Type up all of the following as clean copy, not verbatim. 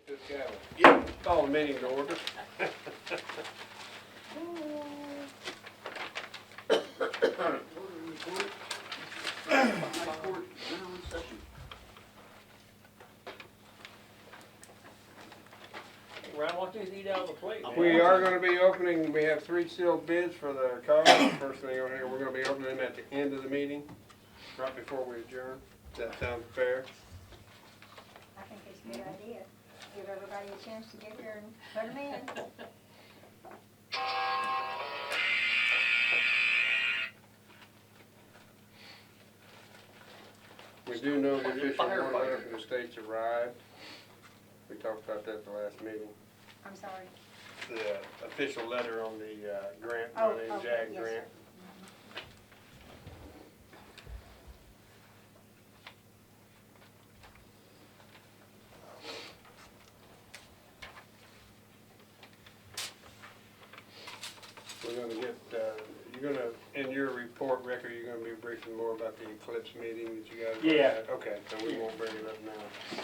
Get this guy. Yep. Call the meeting to order. Ryan, why don't you eat out of the plate, man? We are gonna be opening, we have 3 sealed bids for the cars. First thing on here, we're gonna be opening them at the end of the meeting, right before we adjourn. Does that sound fair? I think it's a good idea. Give everybody a chance to get here and put them in. We do know the official warrant letter from the state's arrived. We talked about that at the last meeting. I'm sorry. The official letter on the grant Oh, money, okay, JAG yes, grant. sir. We're gonna get, you're gonna, in your report record, you're gonna be briefing more about the eclipse meeting that you guys. Yeah. had. Okay, so we won't bring it up now.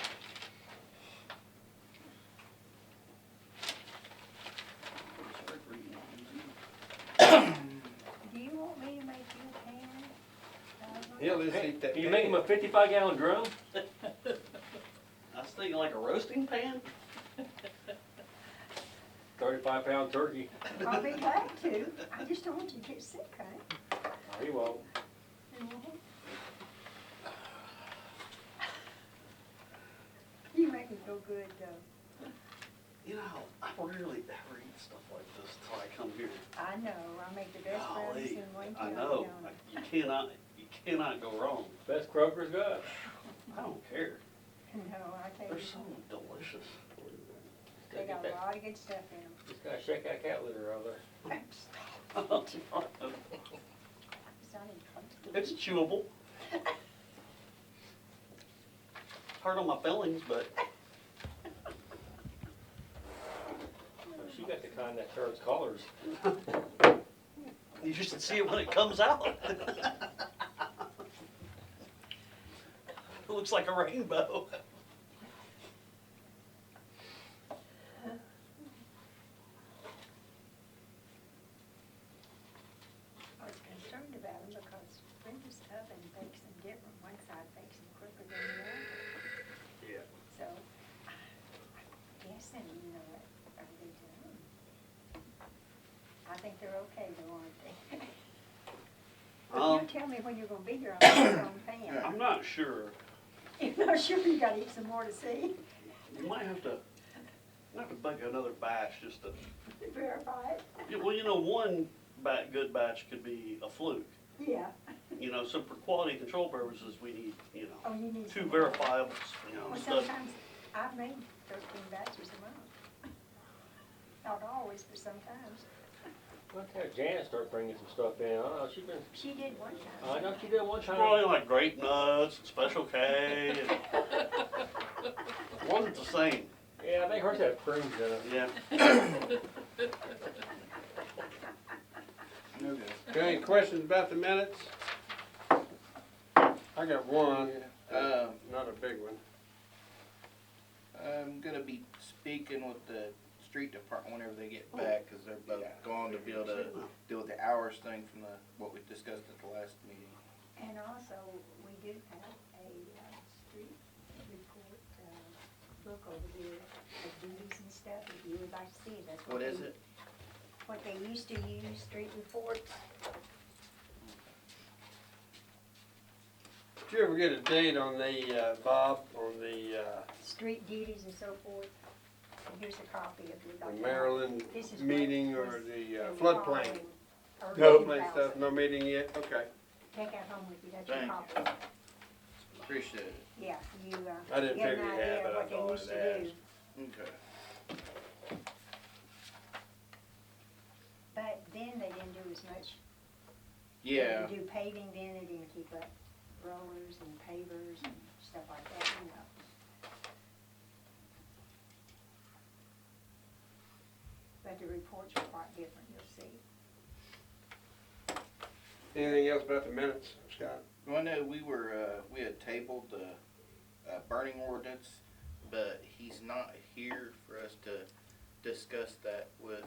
Do you want me to make you a pan? Yeah, let's eat that. Can you make him a 55-gallon drum? I was thinking like a roasting pan. 35-pound turkey. I'll be glad to. I just don't want you to get sick, honey. No, he won't. You make me feel good, though. You know, I rarely ever eat stuff like this until I come here. I know. I make the best brownies Golly, in Wayne I County, know. don't I? You cannot go wrong. Best Kroger's got. I don't care. No, I tell They're you, so delicious. they got a lot of good stuff in them. Just gotta shake that cat litter out there. It's chewable. Hard on my fillings, but She got the kind that turns colors. you should see it when it comes out. It looks like a rainbow. I was concerned about them because Brenda's oven bakes them different. One side bakes them quicker than the other. Yeah. So, I'm guessing, you know, are they done? I think they're okay though, aren't they? But you tell me when you're gonna be here, I'll put it on pan. I'm not sure. You're not sure you gotta eat some more to see? You might have to bake another batch just to. Verify it? Yeah, well, you know, one good batch could be a fluke. Yeah. You know, so for quality control purposes, we need, you know, Oh, you need 2 some more. verifiables, you know, Well, stuff. sometimes I've made 13 batches a month. Not always, but sometimes. Let's have Janet start bringing some stuff in. I don't know, She did one time. I know she did one time. Probably like grape nuts and Special K. And wasn't the same. Yeah, I think hers had prunes in it. Yeah. Got any questions about the minutes? I got one, not a big one. I'm gonna be speaking with the street department whenever they get back, cause they're both gone to be able to deal with the hours thing from what we discussed at the last meeting. And also, we do have a street report book over here of duties and stuff, if you would like to see it, that's What is it? What they used to use, street reports. Did you ever get a date on the, Bob, on the Street duties and so forth. And here's a copy of the document. Maryland This is meeting what or was the in floodplain? or Floodplain 2000. stuff, no meeting yet? Okay. Take that home with you, that's your Thank copy. Appreciate it. Yeah, you, I didn't get an figure you idea had, of but I what they thought used I'd to do. ask. Okay. But then they didn't do as much. They Yeah, didn't do paving then, they didn't keep up rollers and pavers and stuff like that, you know. But the reports were quite different, you'll see. Anything else about the minutes, Scott? well, no, we had tabled the burning ordinance, but he's not here for us to discuss that with,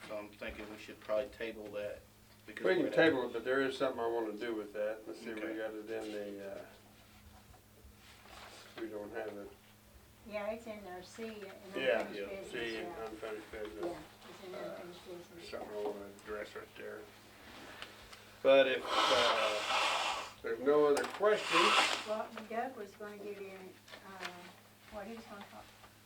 so I'm thinking we should probably table that. Because We we're can gonna- table it, but there is something I wanna do with that. Let's see if we Okay. got it in the, we don't have it. Yeah, it's in there, C, in Yeah, unfinished business, see, yeah. unfinished Yeah, business. it's in unfinished business. Something I wanna address right there. But if, there's no other questions, Well, Doug was gonna give you, he was gonna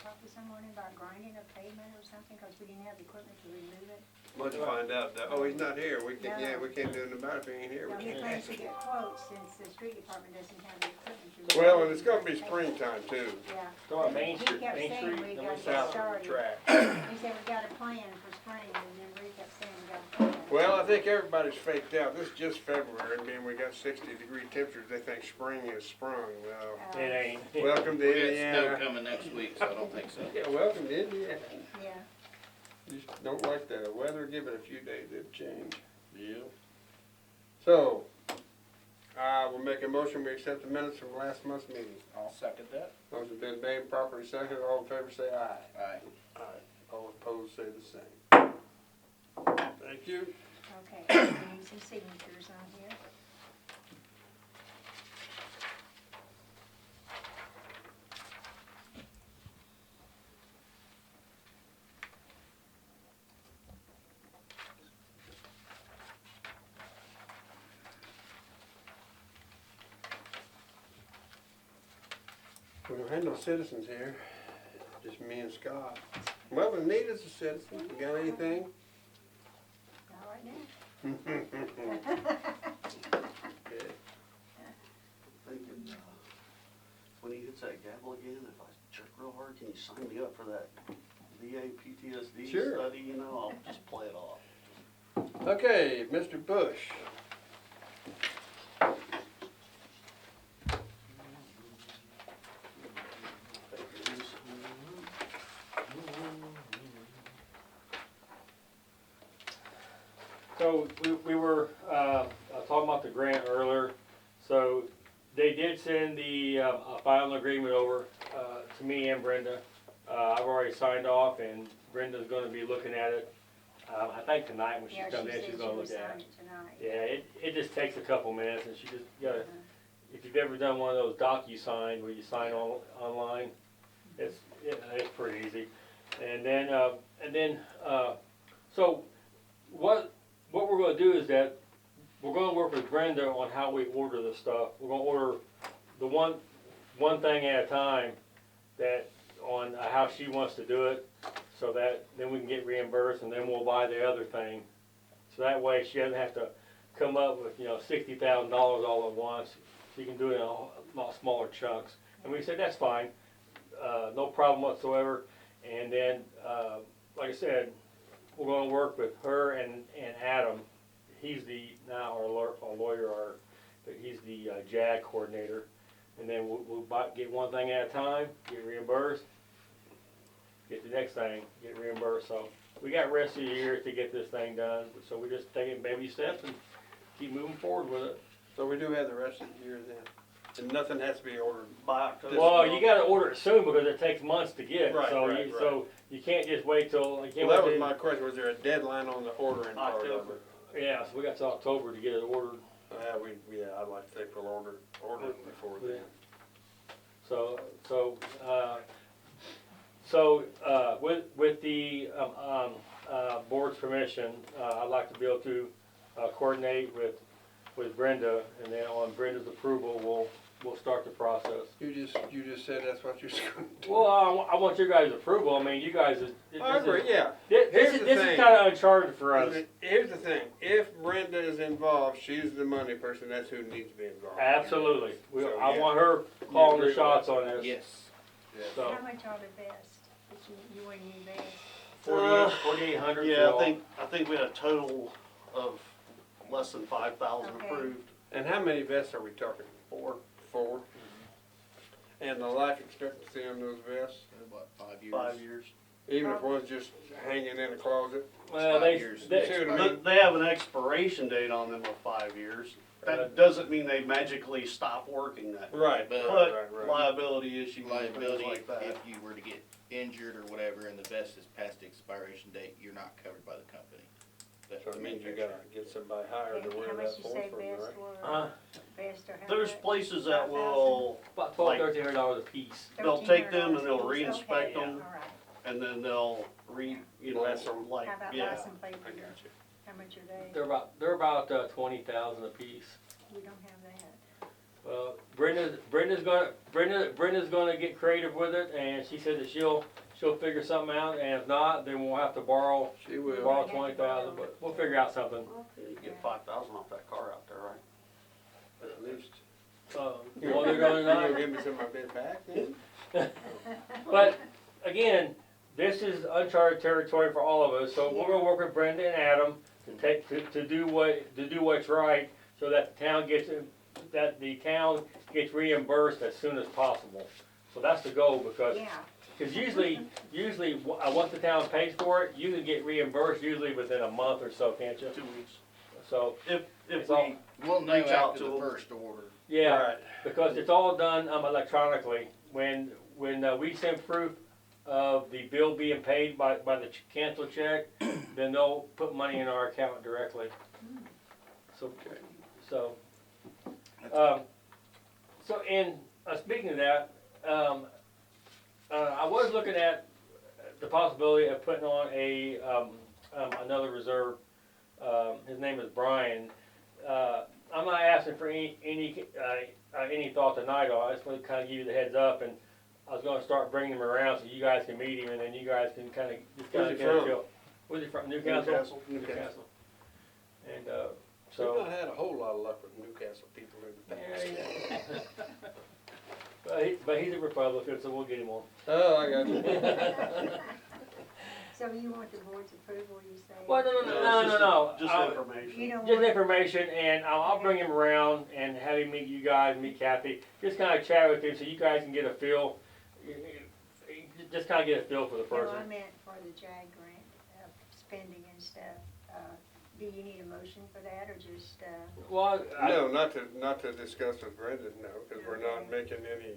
talk to someone about grinding a pavement or something, cause we didn't have the equipment to remove it. let's find out. Oh, he's not here. We can't, yeah, No. we can't do anything about it if he ain't here. Now, We he can't plans ask to him. get quotes since the street department doesn't have the equipment to remove it. Well, and it's gonna be springtime too. Yeah. Go on Main He Street, kept Main saying Street, we then gotta we get south of started. the track. He said we got a plan for spring, and then Rick kept saying we got a plan. Well, I think everybody's faked out. This is just February, and being we got 60-degree temperatures, they think spring is sprung. Well, It ain't. welcome to We got snow Indiana. coming next week, so I don't think so. Yeah, welcome to Indiana. Yeah. Just don't like the weather. Give it a few days, it'll change. Yeah. So, I will make a motion. We accept the minutes from last month's meeting. I'll second that. Motion been made, properly seconded. All in favor, say aye. Aye. Aye. All opposed, say the same. Thank you. Okay, we need some signatures on here. We don't have no citizens here, just me and Scott. Well, Anita's a citizen. You got anything? Not right now. Okay. Thinking, when he hits that gavel again, if I check real hard, can you sign me up for that VA PTSD Sure. study, you know, I'll just play it off. Okay, Mr. Bush. So we were talking about the grant earlier. So they did send the a final agreement over to me and Brenda. I've already signed off, and Brenda's going to be looking at it. I think tonight when she Yeah, comes she in, said she's she going to would look at sign it. it tonight. Yeah, it just takes a couple minutes, and she just gotta. If you've ever done one of those DocuSign where you sign online, it's pretty easy. And then so what we're going to do is that we're going to work with Brenda on how we order the stuff. We're going to order the one thing at a time, that on how she wants to do it, so that then we can get reimbursed, and then we'll buy the other thing. So that way she doesn't have to come up with $60,000 all at once. She can do it in a lot smaller chunks. And we said that's fine, no problem whatsoever. And then, like I said, we're going to work with her and Adam. He's now our lawyer, but he's the JAG coordinator. And then we'll get one thing at a time, get reimbursed, get the next thing, get reimbursed. So we got rest of the year to get this thing done. So we just take it baby steps and keep moving forward with it. So we do have the rest of the year then, and nothing has to be ordered. By October. Well, you got to order it soon because it takes months to get. Right, So right, so you can't just wait till. You can't Well, that wait was till- my question. Was there a deadline on the ordering part of October. it? Yeah, so we got till October to get it ordered. I'd like to think we'll order it before then. With the board's permission, I'd like to be able to coordinate with Brenda, and then on Brenda's approval, we'll start the process. You just said that's what you're going to do. Well, I want your guys' approval. I mean, you guys. I agree, yeah. This Here's is the this is thing. kind of uncharted for us. Here's the thing, if Brenda is involved, she's the money person, that's who needs to be involved. Absolutely. So, I yeah. want her calling agree the with shots that? on this. Yes. So How much are the vests? You wouldn't need vests? 4,800. Yeah, for I think we had a total of less than 5,000 Okay. approved. And how many vests are we talking? 4. 4? And the life expectancy on those vests? What, 5 years? 5 years. Even if one's just hanging in a closet? Well, 5 years. See what I mean? They have an expiration date on them of 5 years. That doesn't mean they magically stop working that. Right, But- But liability issues and Liability, things like that. if you were to get injured or whatever and the vest is past the expiration date, you're not covered by the company. So it means you gotta get somebody hired to wear How that much you for say them, best right? were, best or how There's much? places that will, About Like- $1,200-$1,300 a piece. they'll take them and $1,300 they'll piece. re-inspect Okay, them. all right. and then they'll Bless 'em. like, How about yeah. license plate? I got you. How much are they? They're about 20,000 a piece. We don't have that. Well, Brenda's gonna get creative with it, and she said that she'll figure something out, and if not, then we'll have to borrow She will. borrow 20,000, but we'll figure out something. Well, you get 5,000 off that car out there, right? At least. Well, they're You gonna gonna give me some of my bid back then? But again, this is uncharted territory for all of us, so we're gonna work with Brenda and Adam to do what's right, so that the town gets reimbursed as soon as possible. So that's the goal, because Yeah, usually once the town pays for it, you can get reimbursed usually within a month or so, can't you? 2 weeks. So If It's we, all- We'll know Reach out after to the 'em. first order. yeah, Right. because it's all done electronically. When we send proof of the bill being paid by the cancel check, then they'll put money in our account directly. So, so, speaking of that, I was looking at the possibility of putting on another reserve. His name is Brian. I'm not asking for any thought tonight on it. I just want to kind of give you the heads up, and I was going to start bringing him around so you guys can meet him, and then you guys can kind of Where's he get a from? feel. Where's he from? Newcastle. Newcastle. And We've so. not had a whole lot of luck with Newcastle people in the past. But he's a Republican, so we'll get him on. Oh, I got you. so you want the board's approval, you say? Well, no. Just I'll- information. You don't Just want, information, and I'll bring him around and have him meet you guys, meet Kathy. Just kind of chat with him so you guys can get a feel. Just kind of get a feel for the no, I person. meant for the JAG grant, spending and stuff. Do you need a motion for that, or just, Well, No, not to discuss with Brendan, no, because we're not making any,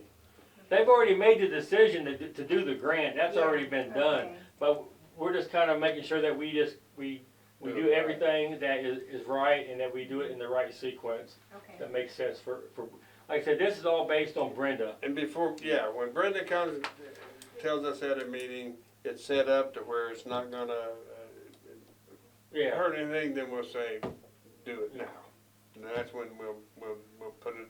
they've already made the decision to do the grant. That's Yeah, already been done. okay. But we're just kind of making sure that we Do do it right. everything that is right, and that we do it in the right sequence okay. that makes sense for. Like I said, this is all based on Brenda. and before, yeah, when Brendan comes, tells us at a meeting, it's set up to where it's not gonna Yeah. hurt anything, then we'll say, do it now. And that's when we'll put it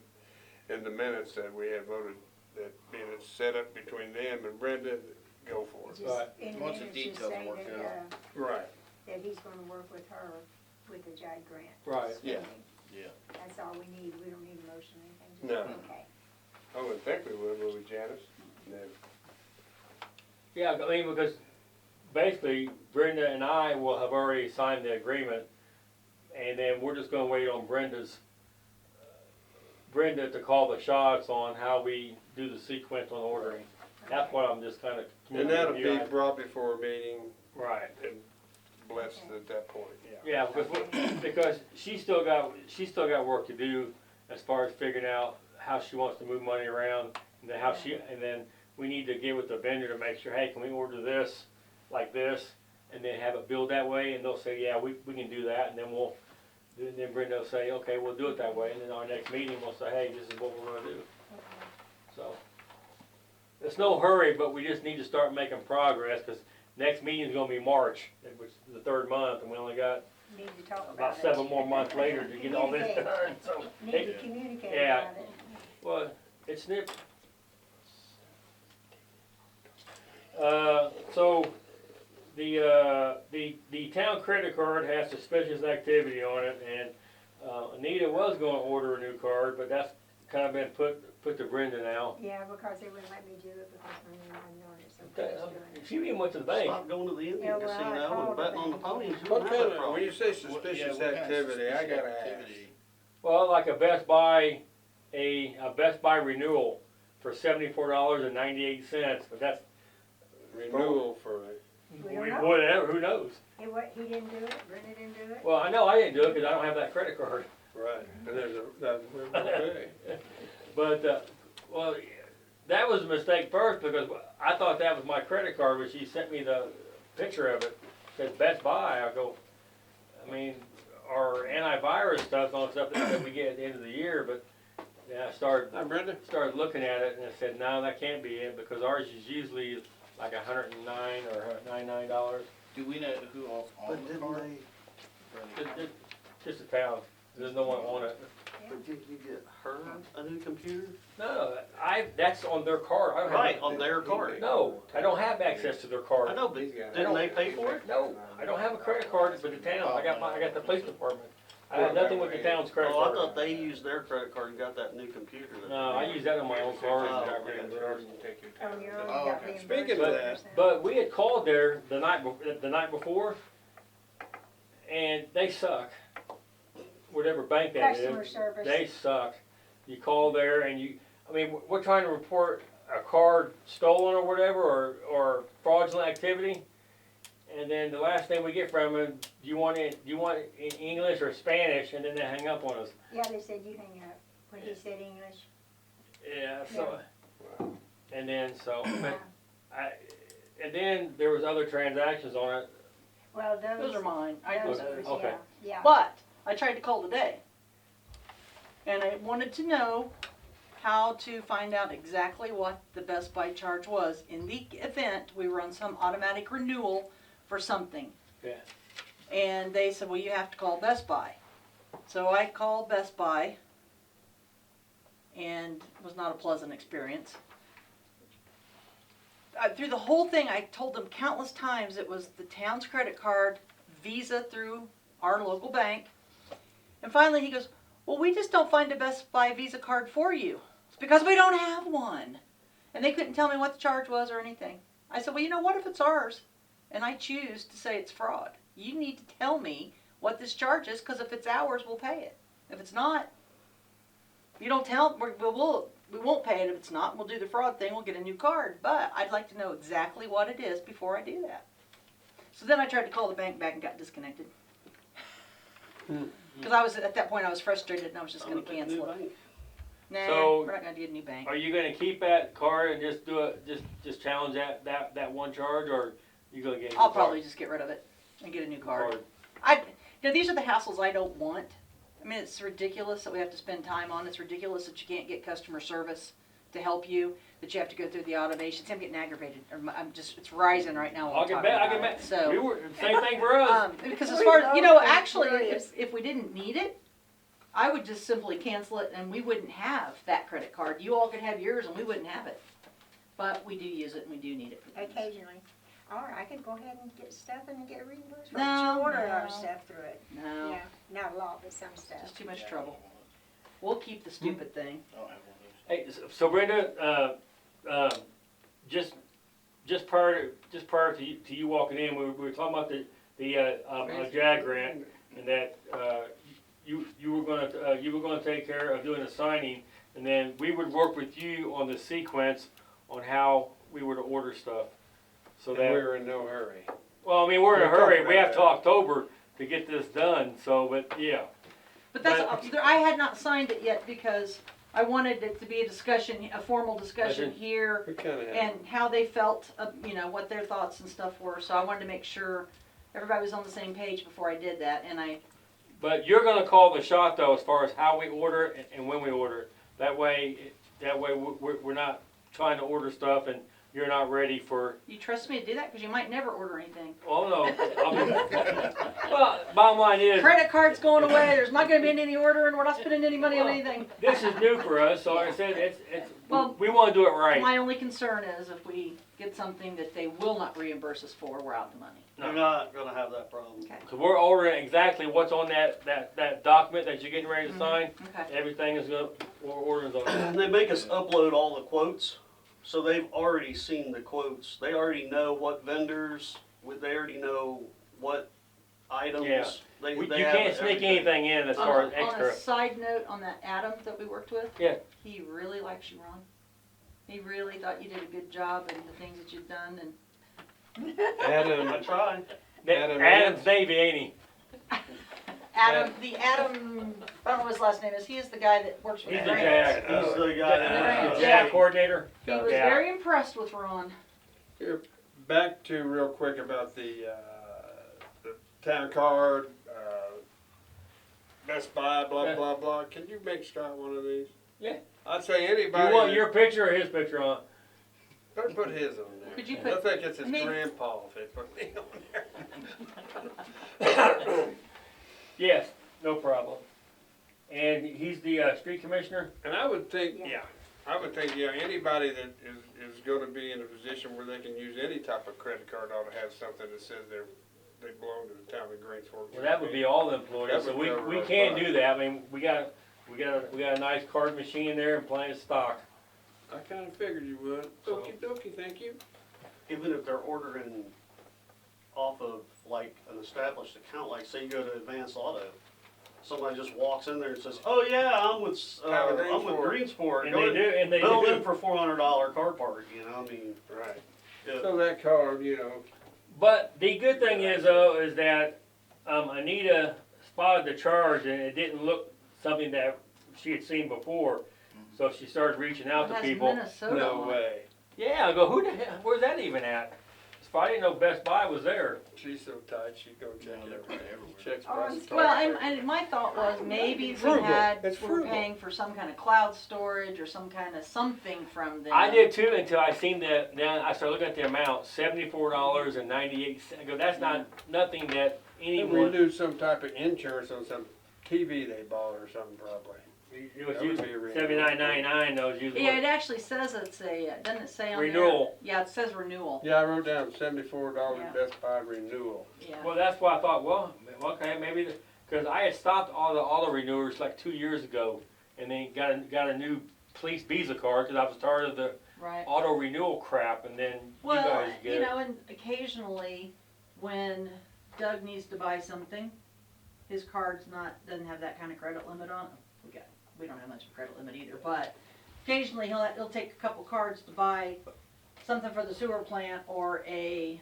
in the minutes that we have voted, that being it's set up between them and Brenda, go for it. Just Right. in the Once the minutes, just details say work that, out. Right. that he's gonna work with her with the JAG grant. Right. Yeah. spending. Yeah. That's all we need, we don't need a motion or anything, just, No. okay. I wouldn't think we would we, Janice? No. Yeah, I mean, because basically Brenda and I will have already signed the agreement, and then we're just gonna wait on Brenda to call the shots on how we do the sequence on ordering. That's what I'm just kind of. And that'll be brought before a meeting Right. and blessed at that point, yeah. Yeah, because she's still got work to do as far as figuring out how she wants to move money around, and then and then we need to get with the vendor to make sure, hey, can we order this like this, and then have it billed that way, and they'll say, yeah, we can do that, and then Brenda will say, okay, we'll do it that way, and then our next meeting we'll say, hey, this is what we're gonna do. So it's no hurry, but we just need to start making progress, because next meeting is gonna be March, which is the 3rd month, and we only got Need to talk about about it. 7 more months later to get all this done, so. Need to communicate Yeah. about it. Well, it's nip. So the town credit card has suspicious activity on it, and Anita was going to order a new card, but that's kind of been put to Brenda now. Yeah, because they wouldn't let me do it because my name wasn't on it, so Brenda's doing it. She even went to the bank. Stop going to the Yeah, Indian well, I casino called and betting on the the ponies. bank. You What don't kind have that of, when you problem. say suspicious Yeah, what kind of activity, I suspicious gotta ask. activity? Well, like a Best Buy renewal for $74.98, but that's Renewal for, We don't know. whatever. Who knows? He didn't do it, Brenda didn't do it? Well, I know I didn't do it because I don't have that credit card. Right, and there's okay. But, well, that was a mistake first because I thought that was my credit card, but she sent me the picture of it. Says Best Buy. I go, I mean, our antivirus stuff and all the stuff that we get at the end of the year, but yeah, I Hi, Brenda. started looking at it and I said, no, that can't be it because ours is usually like $109 or $99. Do we know who else on But the didn't card? they, Just a town. There's no one on it. but did you get her a new computer? No, that's on their card. I don't have Right, on their card. No, I don't have access to their card. I know, but didn't they pay for it? No, I don't have a credit card for the town. I got the police department. I have nothing with the town's credit Oh, I card. thought they used their credit card and got that new computer. that No, I they- use that on my own card. Oh, and got okay. reimbursed. Oh, you're Oh, already got okay. reimbursed. Speaking of that, But we had called there the night before, and they suck. Whatever bank that is, Customer service. they suck. You call there and we're trying to report a card stolen or whatever, or fraudulent activity. And then the last thing we get from them, do you want it in English or Spanish? And then they hang up on us. Yeah, they said you hang up when he said English. Yeah, so, and then Yeah. and then there was other transactions on it. Well, Those are mine. I those know Okay. those. are, Okay. yeah. But I tried to call today. And I wanted to know how to find out exactly what the Best Buy charge was in the event we run some automatic renewal for something. Yeah. And they said, well, you have to call Best Buy. So I called Best Buy, and it was not a pleasant experience. Through the whole thing, I told them countless times it was the town's credit card, Visa through our local bank. And finally he goes, well, we just don't find a Best Buy Visa card for you. It's because we don't have one. And they couldn't tell me what the charge was or anything. I said, well, you know, what if it's ours? And I choose to say it's fraud. You need to tell me what this charge is, because if it's ours, we'll pay it. If it's not, you don't tell, we won't pay it if it's not. We'll do the fraud thing, we'll get a new card. But I'd like to know exactly what it is before I do that. So then I tried to call the bank back and got disconnected. Because at that point I was frustrated and I was just going to cancel it. Nah, So- we're not going to get a new bank. Are you gonna keep that card and just do it, just challenge that one charge, or you gonna get a new I'll card? probably just get rid of it and get a new card. These are the hassles I don't want. I mean, it's ridiculous that we have to spend time on. It's ridiculous that you can't get customer service to help you, that you have to go through the automation. I'm getting aggravated. It's rising right now while I'll I'm get talking back, I'll about get it. back. So, We were, same thing for us. because as We far as, love actually, curious. if we didn't need it, I would just simply cancel it and we wouldn't have that credit card. You all could have yours and we wouldn't have it. But we do use it and we do need it. for things. Occasionally. Or I could go ahead and get stuff and get reimbursed. No, You order our no. stuff through it. No, Yeah, not a lot, but some stuff. just too much trouble. We'll keep the stupid thing. I don't have one of those. Hey, so Brenda, just prior to you walking in, we were talking about the JAG grant, and that you were gonna take care of doing the signing, and then we would work with you on the sequence on how we were to order stuff. So and that we were in no hurry. well, I mean, we're in a We'll hurry. talk We about have till October to get this done. So, but yeah. But I had not signed it yet because I wanted it to be a discussion, a formal discussion here, We kinda had. and how they felt, what their thoughts and stuff were. So I wanted to make sure everybody was on the same page before I did that. And But you're gonna call the shot though, as far as how we order it and when we order it. That way we're not trying to order stuff and you're not ready for. you trust me to do that because you might never order anything. Oh no. Well, bottom line is Credit card's going away. There's not going to be any ordering. We're not spending any money on anything. this is new for us. So like I said, it's Well, we want to do it right. My only concern is if we get something that they will not reimburse us for, we're out the money. No. You're not gonna have that problem. Okay. Cause we're ordering exactly what's on that document that you're getting ready to sign. Okay. Everything is we're ordering on. And they make us upload all the quotes, so they've already seen the quotes. They already know what vendors, they already know what items. Yeah. They You have can't sneak everything. anything in as far as On extra. a side note, on that Adam that we worked with, Yeah. he really likes you, Ron. He really thought you did a good job and the things that you've done, and I Adam, try. Adam's Adams. Navy, ain't he? Adam, I don't know what his last name is, he is the guy that works with He's the grants. JAG. He's the guy that. The JAG coordinator. He was Yeah. very impressed with Ron. Back to real quick about the town card, Best Buy, blah, Yeah. blah, blah. Can you make Scott one of these? Yeah. I'd say You anybody. want that- your picture or his picture on? Don't put his on there. Could you I put- think it's his I mean- grandpa if they put me on there. Yes, no problem. And he's the street commissioner? And I would think, Yeah. yeah, I would think, yeah, anybody that is gonna be in a position where they can use any type of credit card ought to have something that says they belong to the town of Greensfork. Well, that would be all the employees, That so would cover we us can fine. do that. I mean, we got a nice card machine there and plenty of stock. I kinda figured you would. So- Okey dokey, thank you. Even if they're ordering off of like an established account, like say you go to Advanced Auto, somebody just walks in there and says, "Oh yeah, I'm with Greensfork." And they do, and they Bill them do. for $400 car part. You know, I mean, Right. yeah. So that card, you know, But the good thing is though, is that Anita spotted the charge and it didn't look something that she had seen before. So she started reaching out It to has people. Minnesota no on it. way. Yeah, I go, who the hell, where's that even at? So I didn't know Best Buy was there. She's so tight, she's gonna check No, they're everywhere. everywhere. Checks Oh, price it's- tag. Well, and my thought was maybe we Frugal. It's were frugal. paying for some kind of cloud storage or some kind of something from them. I did too until I seen that. Now I started looking at the amount, $74.98. I go, that's not nothing that They anyone. renew some type of insurance on some TV they bought or something probably. It was That would usually be a renewal. $79.99. Those usually. Yeah, it actually says it's doesn't it say on there? Renewal. Yeah, it says renewal. Yeah, I wrote down $74 Yeah. Best Buy renewal. Yeah. Well, that's why I thought, well, okay, maybe because I had stopped all the auto renewers like 2 years ago, and then got a new police Visa card because I was tired of the Right. auto renewal crap, and then Well, you guys get you it. know, and occasionally when Doug needs to buy something, his card's doesn't have that kind of credit limit on it. We don't have much of a credit limit either, but occasionally he'll take a couple cards to buy something for the sewer plant or a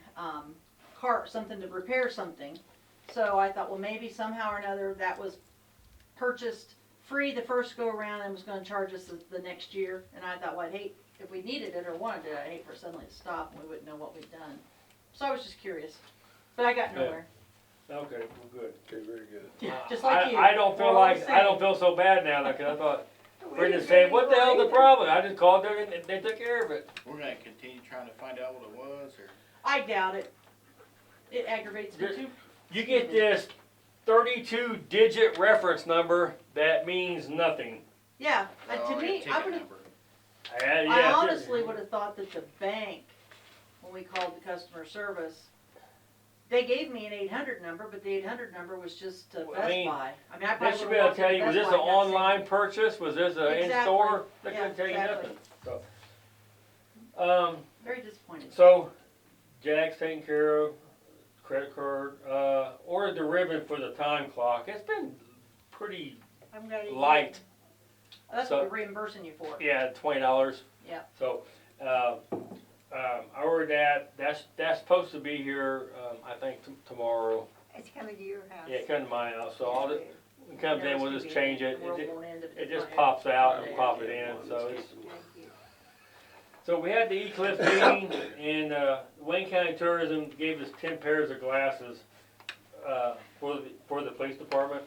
something to repair something. So I thought, well, maybe somehow or another that was purchased free the first go around and was gonna charge us the next year. And I thought, well, I'd hate, if we needed it or wanted it, I'd hate for it suddenly to stop and we wouldn't know what we'd done. So I was just curious, but I got Yeah. nowhere. Okay, well, good. Okay, very good. Yeah, just like you. I don't feel We're all like the I don't same. feel so bad now because I thought Brendan said, "What the hell's the problem?" I just called them and they took care of it. We're gonna continue trying to find out what it was, or I doubt it. It aggravates me too. You get this 32-digit reference number that means nothing. Yeah, oh, to a me, ticket I would have. number. I honestly would have thought that the bank, when we called the customer service, they gave me an 800 number, but the 800 number was just Well, I Best mean, Buy. I mean, I They probably should would be have able walked to tell into you, was Best this an Buy and got online purchase? Was this an Exactly. in-store? They Yeah, couldn't tell you exactly. nothing. So, very disappointed. so Jack's taken care of, credit card, ordered the ribbon for the time clock. It's been pretty I'm gonna use light. That's so- what we're reimbursing you for. Yeah, $20. Yeah. So, I ordered that. That's supposed to be here, I think tomorrow. It's coming to your house. Yeah, it comes to my house. So all it comes in, we'll just change it. It just pops. pops out and pop it in. So it's. So we had the Eclipse meeting, and Wayne County Tourism gave us 10 pairs of glasses for the police department.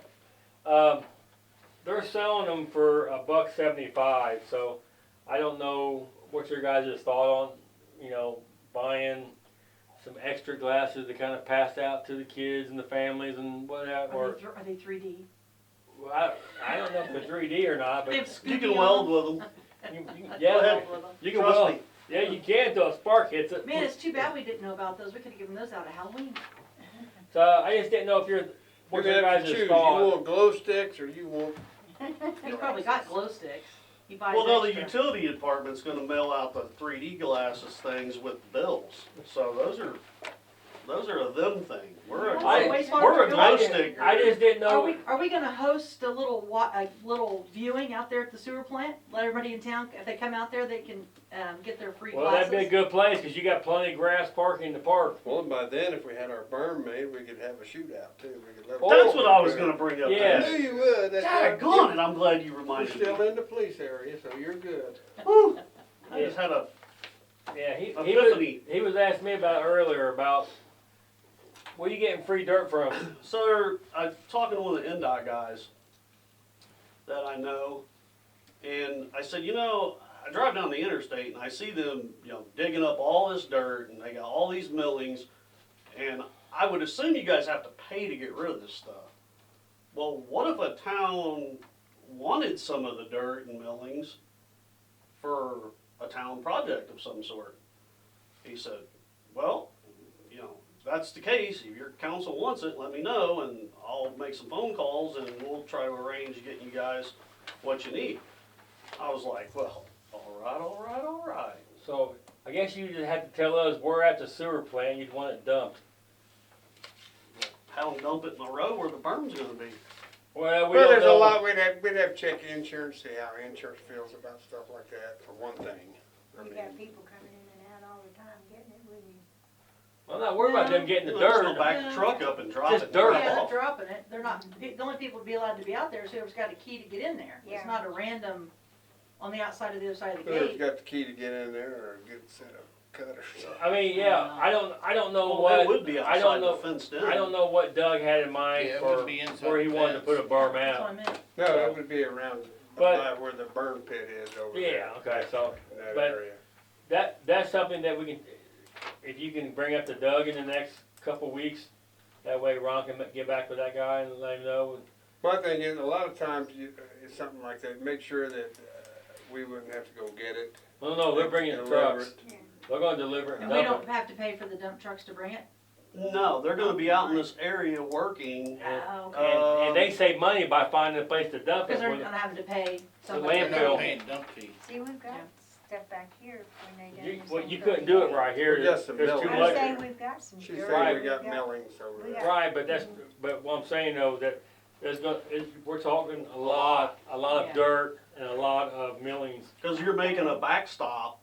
They're selling them for $1.75. So I don't know what your guys' thought on, buying some extra glasses to kind of pass out to the kids and the families and whatever. Are they 3D? Well, I don't know if they're 3D or not, but They have You can Scooby weld on. with them. yeah, ahead. you can Trust weld. me. Yeah, you can till a spark hits it. Man, it's too bad we didn't know about those. We could have given those out at Halloween. So I just didn't know if You're what gonna your have guys' to choose. You thought. want glow sticks or you want, He probably got glow sticks. He buys Well, no, the extra. utility department's gonna mail out the 3D glasses things with bills. So those are, those are a them thing. We're a I- we're a glow I stick. just didn't Are know. we gonna host a little viewing out there at the sewer plant? Let everybody in town, if they come out there, they can, get their free Well, that'd glasses? be a good place, cause you got plenty of grass parking in the park. Well, by then, if we had our berm made, we could have a shootout too. We could let. That's what I was gonna bring up. Yeah. I knew you would. That's why- Daggone it, I'm glad you We're reminded still me. in the police area, so you're good. Whew. I just had a Yeah, epiphany. he was asking me about earlier about, where you getting free dirt from? So I was talking to one of the NDOT guys that I know, and I said, I drive down the interstate and I see them, digging up all this dirt and they got all these millings, and I would assume you guys have to pay to get rid of this stuff. Well, what if a town wanted some of the dirt and millings for a town project of some sort? He said, well, if that's the case, if your council wants it, let me know and I'll make some phone calls and we'll try to arrange getting you guys what you need. I was like, well, all right. So, I guess you just have to tell us where at the sewer plant you'd want it dumped. Have them dump it in the road where the berm's gonna be. Well, we Well, don't there's a know. lot, we'd have to check insurance, see how insurance feels about stuff like that, for one thing. I We mean, got people coming in and out all the time getting it, wouldn't you? I'm not worried about them getting the Just dirt. go back the truck up and drop Just it. dirt. Yeah, they're off. dropping it, they're not, the only people to be allowed to be out there is whoever's got a key to get in there. Yeah. It's not a random on the outside of the other side of the whoever's gate. got the key to get in there, or a good set of cutters. I mean, yeah, I don't know Well, what, that would be I don't outside the know, fenced in. I don't know what Doug had in mind Yeah, it for would be inside where he the wanted to put a fence. berm That's what I out. meant. No, that would be around But- by where the burn pit is over there. Yeah, okay, so, In that but- area. that's something that we can, if you can bring up to Doug in the next couple weeks, that way Ron can get back with that guy and let him know. My thing is, a lot of times, it's something like that, make sure that we wouldn't have to go get it. No, they're bringing the Deliver trucks. it. They're gonna deliver it And and we dump don't have to pay for the dump trucks to bring it? No, they're gonna be out in this area working. Oh, it. okay. And they save money by finding a place to dump Because it. they're when- not having to pay The somebody. They're landfill. not paying dump fee. See, we've got Yeah. stuff back here when they done You, this well, on you 30 couldn't do it days. right here. We got some There's too milling. I'm much. saying we've got some She dirt. said we we've got millings over we there. got- Right, but what I'm saying though, that there's gonna, we're talking a lot Yeah. of dirt and a lot of millings. Cause you're making a backstop,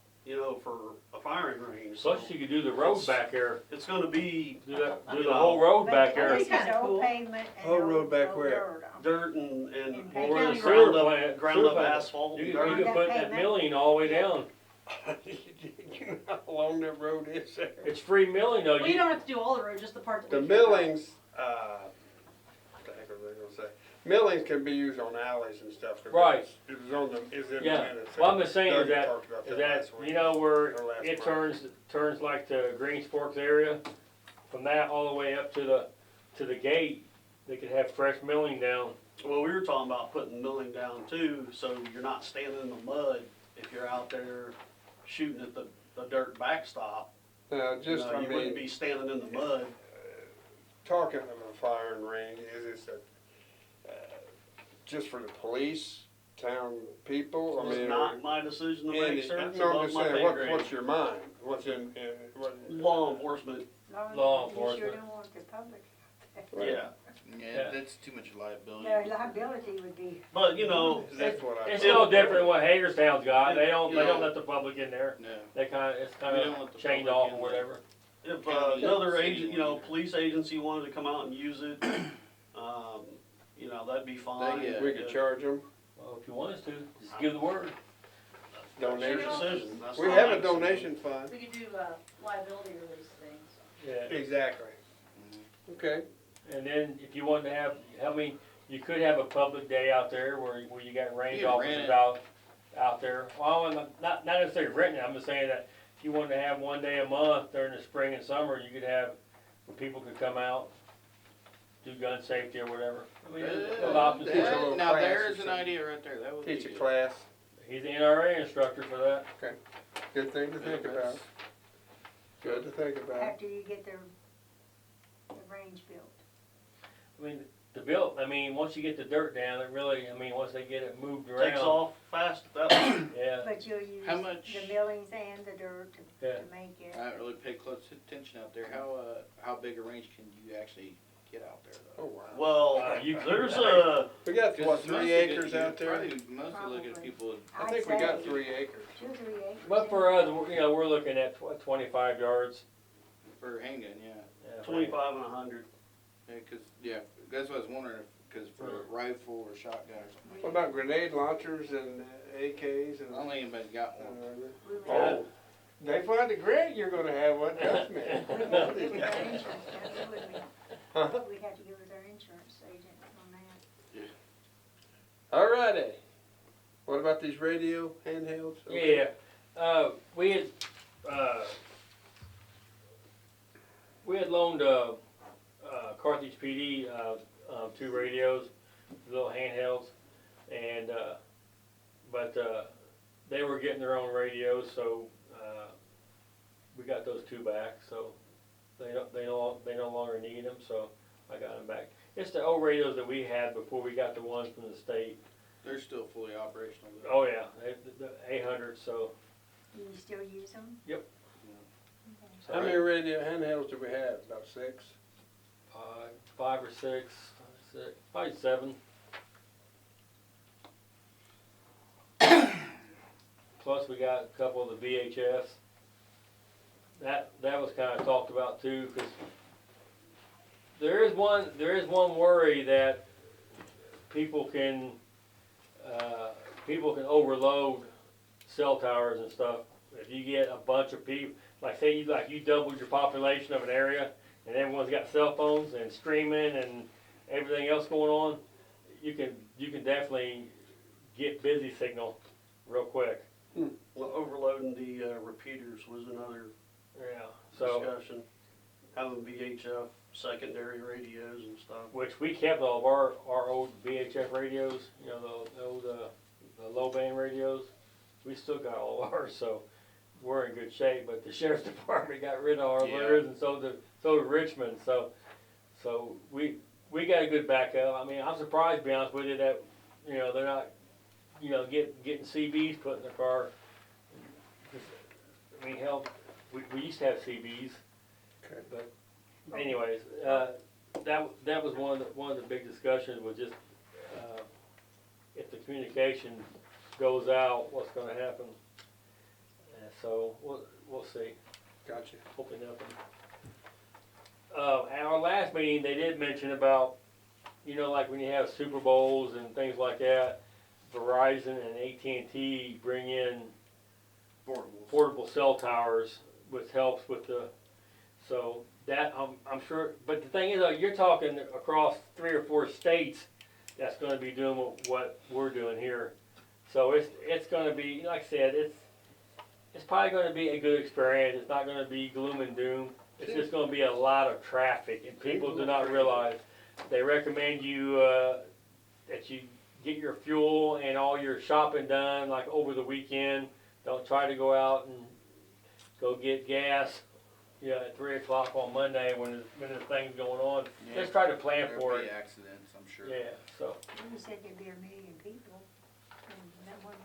for a firing range, so Plus you could do the road back there, it's gonna be do the You whole know. road But back at there. least it's Kinda old cool. pavement and Whole road old- back old where? dirt on it. dirt and And Well, where the County sewer ground up, plant, ground sewer up plant, asphalt you and could, you dirt. could put that Pavement. milling all the way down. You know how long that road is there? It's free milling though. Well, you don't have to do all the road, just the part that The we care about. millings, what the heck was I gonna say? Millings can be used on alleys and stuff. 'cause Right. It was on the, is in the Yeah. minutes. Well, I'm just saying Doug that- talked about Is last that, week. you know, where Or last it month. turns like the Greensfork area, from that all the way up to the gate, they could have fresh milling down. Well, we were talking about putting milling down too, so you're not standing in the mud if you're out there shooting at the dirt backstop. Just, I You wouldn't mean, be standing in the mud. talking of a firing range, is this just for the police, town people? I It's mean, not my decision to Andy, make, sir. It's no, I'm above just my saying, pay grade. what's your mind? What's in, what? Law enforcement, Law You sure enforcement. don't want the public. Right. yeah. Yeah. Yeah, that's too much liability. No, liability would be, But, That's what I. It's thought. no different than what Hagerstown's got. They don't Yeah. let the public in there. No. They it's We kind don't let of the chained public off in or there. whatever. if County another city agent, wouldn't. police agency wanted to come out and use it, that'd be fine. They, We could charge them, Well, if you want us to, just give the word. That's your donation. decision. That's We not have my a decision. donation fund. We could do, liability release things. Yeah. Exactly. Okay. And then if you want to have, you could have a public day out there where you got range Yeah, rent officers it. out there. Well, not necessarily renting it, I'm just saying that if you wanted to have one day a month during the spring and summer, you could have, where people could come out, do gun safety or whatever. I mean, there's a lot of Teach a options. little Now class there's or an something. idea right there, that would be Teach a good. class. He's an NRA instructor for that. Good thing to think about. Good to think about. after you get the range built. I mean, the build, I mean, once you get the dirt down, it really, I mean, once they get it moved around. Takes off fast at that point. Yeah, But you'll use How much- the millings and the dirt Yeah. to make it. I haven't really paid close attention out there. How big a range can you actually get out there Oh, though? wow. Well, You- there's a, We got, 'Cause what, it's 3 mostly acres good- out there? Probably mostly looking at Probably. people. I think we got I'd say 3 acres. 2 or 3 acres. but for us, you know, we're looking at 25 yards. For handgun, yeah. Yeah, 25 and 100. Yeah, that's what I was wondering, because for a rifle or shotgun or something. What about grenade launchers and AKs I don't think anybody's got one. We would Oh, they find a grant, you're gonna have one, trust me. we'd have to get with our insurance company, wouldn't we? Huh? We'd have to get with our insurance agent on that. Alrighty. What about these radio handhelds? Okay. Yeah, we had loaned Carthage PD 2 radios, little handhelds, and but they were getting their own radios, so we got those 2 back. So they no longer need them, so I got them back. It's the old radios that we had before we got the ones from the state. They're still fully operational. though. Oh yeah, the 800. So Do you still use them? Yep. How many radio handhelds do we have? About 6? 5 or 6, probably 7. Plus we got a couple of the VHS. That was kind of talked about too, because there is one worry that people can overload cell towers and stuff. If you get a bunch of people, like say you doubled your population of an area, and everyone's got cell phones and streaming and everything else going on, you can definitely get busy signal real quick. Well, overloading the repeaters was another Yeah. So discussion. Having VHF secondary radios and stuff. which we kept all of our old VHF radios, you know, the old the low band radios. We still got all of ours, so we're in good shape. But the sheriff's department got rid of our theirs, and so did Richmond. So we got a good backup. I mean, I'm surprised, to be honest with you, that you know they're not getting CBs put in their car. I mean, hell, we used to have CBs, Okay. but anyways, that was one of the big discussions was just if the communication goes out, what's going to happen. So we'll see. Gotcha. Hopefully nothing. At our last meeting, they did mention about, you know, like when you have Super Bowls and things like that, Verizon and AT&T bring in portable cell towers, which helps with the, so that I'm sure, but the thing is, though, you're talking across 3 or 4 states that's going to be doing what we're doing here. So it's going to be, like I said, it's probably going to be a good experience. It's not going to be gloom and doom. It's just going to be a lot of traffic, and people do not realize. They recommend you that you get your fuel and all your shopping done like over the weekend. Don't try to go out and go get gas, at 3 o'clock on Monday when the thing's going on. Yeah. Just try to plan There'll for be it. accidents, I'm sure. Yeah. So You said there'd be 1 million people, and that wasn't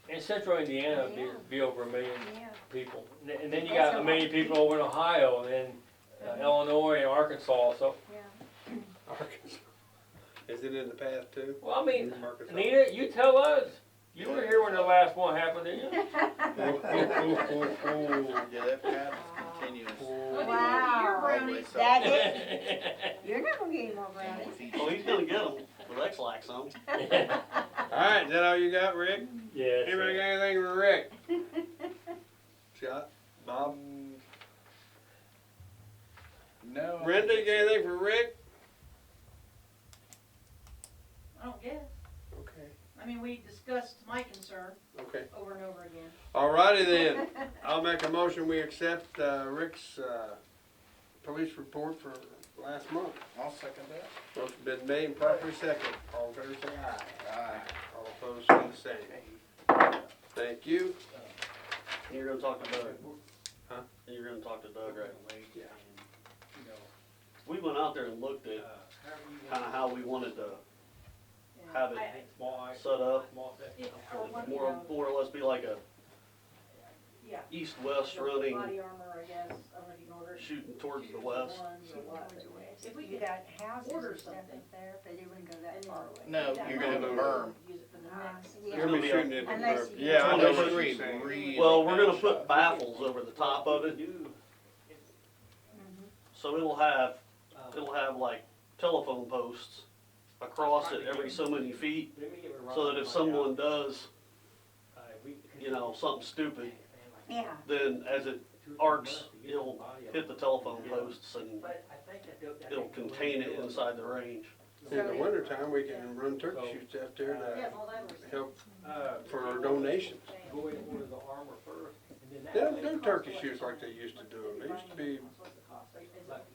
in Central Indiana, Yeah. be over 1 million true. Yeah. people, and then you That's got a 1 million lot. people over in Ohio, and then Illinois and Arkansas. So Yeah. Arkansas. Is it in the path too? well, I mean, Arkansas. Anita, you tell us. You were here when the last one happened, didn't you? Yeah, that path is continuous. Wow. All the way south. That it? You're not gonna get any more brownies. Well, he's gonna get them. The Rex likes them. Alright, is that all you got, Rick? Yes. Anybody got anything for Rick? Scott? Bob? No. Brenda, you got anything for Rick? I don't guess. Okay. I mean, we discussed my concern Okay. over and over again. Alrighty then. I'll make a motion, we accept Rick's police report for last month. I'll second that. Motion been made and properly second. All in favor say aye. Aye. All opposed say the same. Thank you. You're gonna talk to Doug. Huh? You're gonna talk to Doug, right? Yeah. we went out there and looked at kinda how we wanted to have it set up. More or less be like a Yeah. east-west running, Body armor, I guess, I don't know if you can order it. shooting towards the west. If we You could got houses order and stuff something. up there, but it wouldn't go that far away. No, you're gonna have a berm. Use it for the next. Yeah. You're gonna be shooting into Unless the, you- yeah, I know It's what gonna you're be saying. really Well, we're gonna bad put shot. baffles over the top of it, so it'll have like telephone posts across it every so many feet, so that if someone does, you know, something stupid, Yeah, then as it arcs, it'll hit the telephone posts and it'll contain it inside the range. In the wintertime, we can run turkey shoots out there Yeah, to well, that was. help for our donations. They don't do turkey shoots like they used to do them. They used to be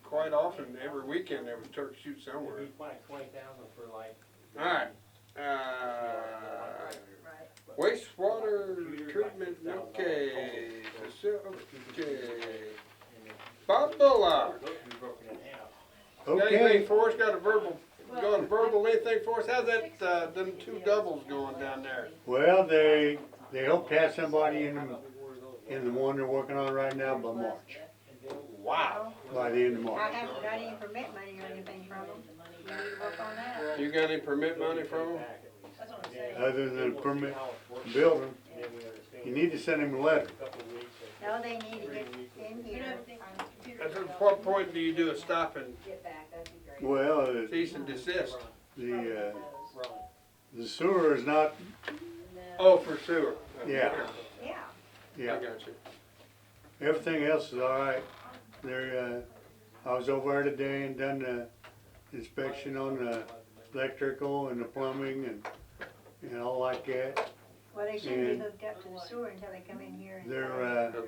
quite often, every weekend there was turkey shoot somewhere. Alright, wastewater treatment, okay, okay. Bob Bullock, got anything for us, got a verbal anything for us? How's that, them two doubles going down there? Well, they hope to have somebody in the one they're working on right now by March, Wow. by the end of I March. haven't got any permit money or anything from them. You need to work on that. You got any permit money from them? That's what I'm saying. Other than permit building, you need to send him a letter. No, they need to get in You here. know, At what point do you do a stop and get back, that'd be great. Well, cease and desist? the sewer is not, Oh, for sewer. Yeah. Yeah, I yeah, got you. everything else is all right. There, I was over there today and done the inspection on the electrical and the plumbing and all like that. well, they shouldn't be And- hooked up to the sewer until they come in here and.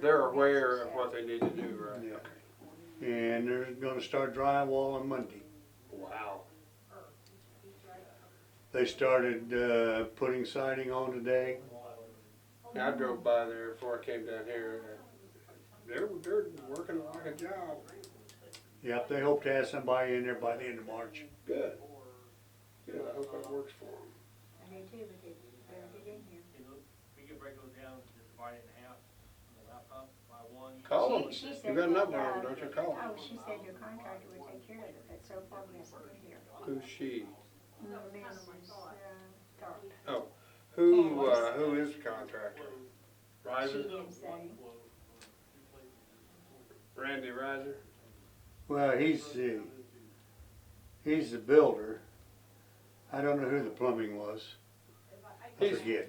They're aware of what they need to do, right? Yeah. And they're gonna start drywall on Monday. Wow. They started, putting siding on today. Yeah, I drove by there before I came down here. They're working like a job. Yep, they hope to have somebody in there by the end of March. Good. Good, I hope that works for them. I do too, but they better get in here. Call them. She You said got a that, number on them, don't you? Call them. Oh, she said your contractor would take care of it, but so far we haven't been here. Who's she? Mrs. Tharp. Oh, who is the contractor? She Riser? didn't say. Randy Riser? Well, he's the builder. I don't know who the plumbing was. I He's- forget.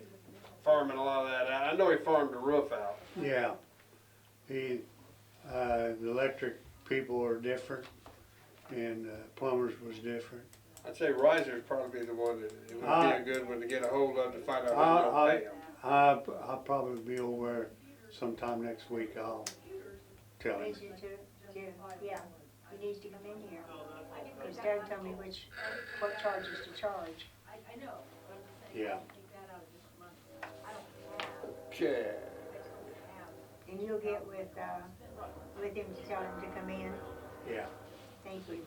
Farming a lot of that out. I know he farmed the roof out. Yeah. The electric people are different and plumbers was different. I'd say Riser's probably the one that it would be a good one to get a hold of to find out I- what they'll pay him. I'll probably be over sometime next week. I'll tell him. Needs you to, yeah, he needs to come in here. Cause Doug told me what charges to charge. Yeah. Okay. And you'll get with him to tell him to come in. Yeah. Thank you.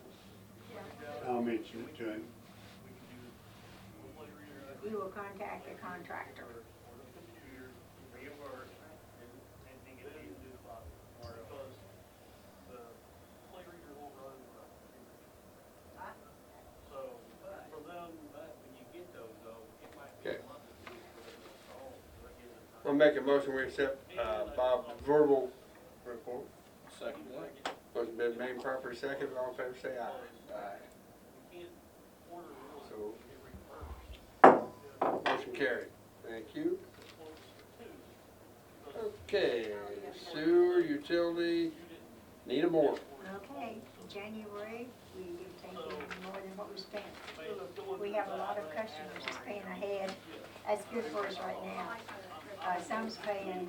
I'll mention it to him. You will contact the contractor. Okay. I'll make a motion, we accept, Bob's verbal report. Second. Motion been made properly second, all in favor say aye. So, motion carried. Thank you. Okay, sewer, utility, Nita Moore. Okay, January, we did take in more than what we spent. We have a lot of customers that's paying ahead. That's good for us right now. Some's paying,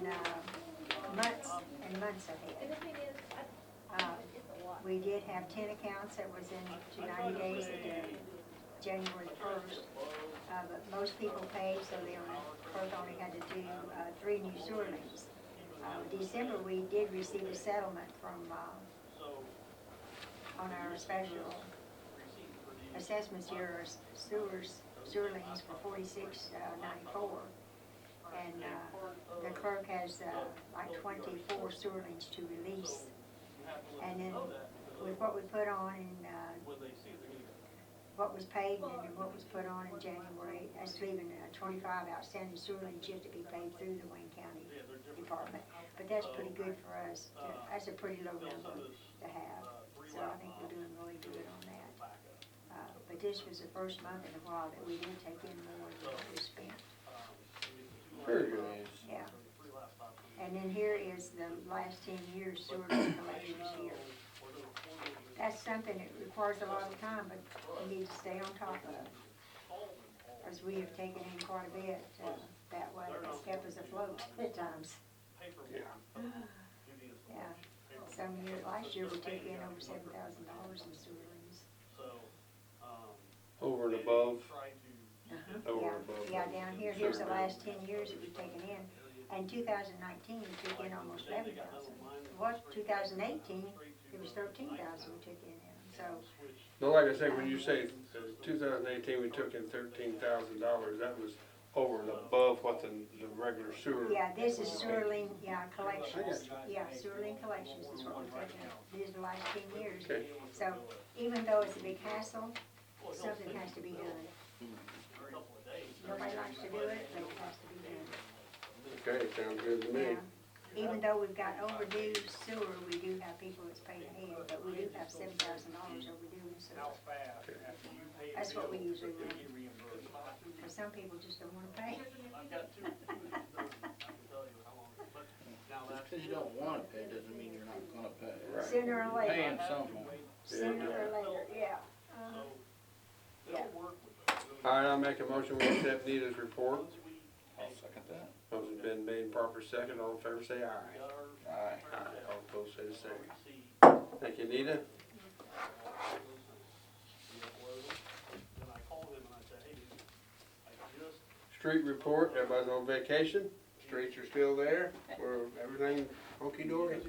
months and months ahead. We did have 10 accounts that was in 90 days at January 1st. But most people paid, so the clerk only had to do 3 new sewer mains. December, we did receive a settlement from on our special assessments here, our sewer liens for 46.94. And the clerk has like 24 sewer liens to release. And then with what we put on in, what was paid and then what was put on in January, that's leaving 25 outstanding sewer liens yet to be paid through the Wayne County Department. But that's pretty good for us. That's a pretty low number to have. So I think we're doing really good on that. But this was the first month in a while that we didn't take in more than what we spent. Very good. Yeah. And then here is the last 10 years sewer lien collections here. That's something that requires a lot of time, but we need to stay on top of. As we have taken in quite a bit that way. It's kept us afloat at times. Yeah. Yeah. Some years, last year we took in over $7,000 in sewer liens. Over and above. Uh-huh. Over Yeah, and above. yeah, down here, here's the last 10 years that we've taken in. And 2019, we took in almost 11,000. What, 2018, it was 13,000 we took in. So, But like I say, when you say 2018, we took in $13,000, that was over and above what the regular sewer. yeah, this is sewer lien, yeah, collections. Yeah, sewer lien collections is what we're taking in. These are the last 10 years. Okay. So even though it's a big hassle, something has to be done. Nobody likes to do it, but it has to be done. Okay, sounds good to me. Yeah. Even though we've got overdue sewer, we do have people that's paid ahead, but we do have $7,000 overdue in sewer. That's what we usually do. Because some people just don't wanna pay. Just because you don't want to pay doesn't mean you're not going to pay. Right. Sooner or later. Paying someone. Sooner or later, yeah. Yeah. All right, I'll make a motion, we accept Nita's report. I'll second that. Motion's been made, proper second, all in favor say aye. Aye. Aye, all opposed say the same. Thank you, Nita. Street report, everybody's on vacation, streets are still there, everything okey-dokey.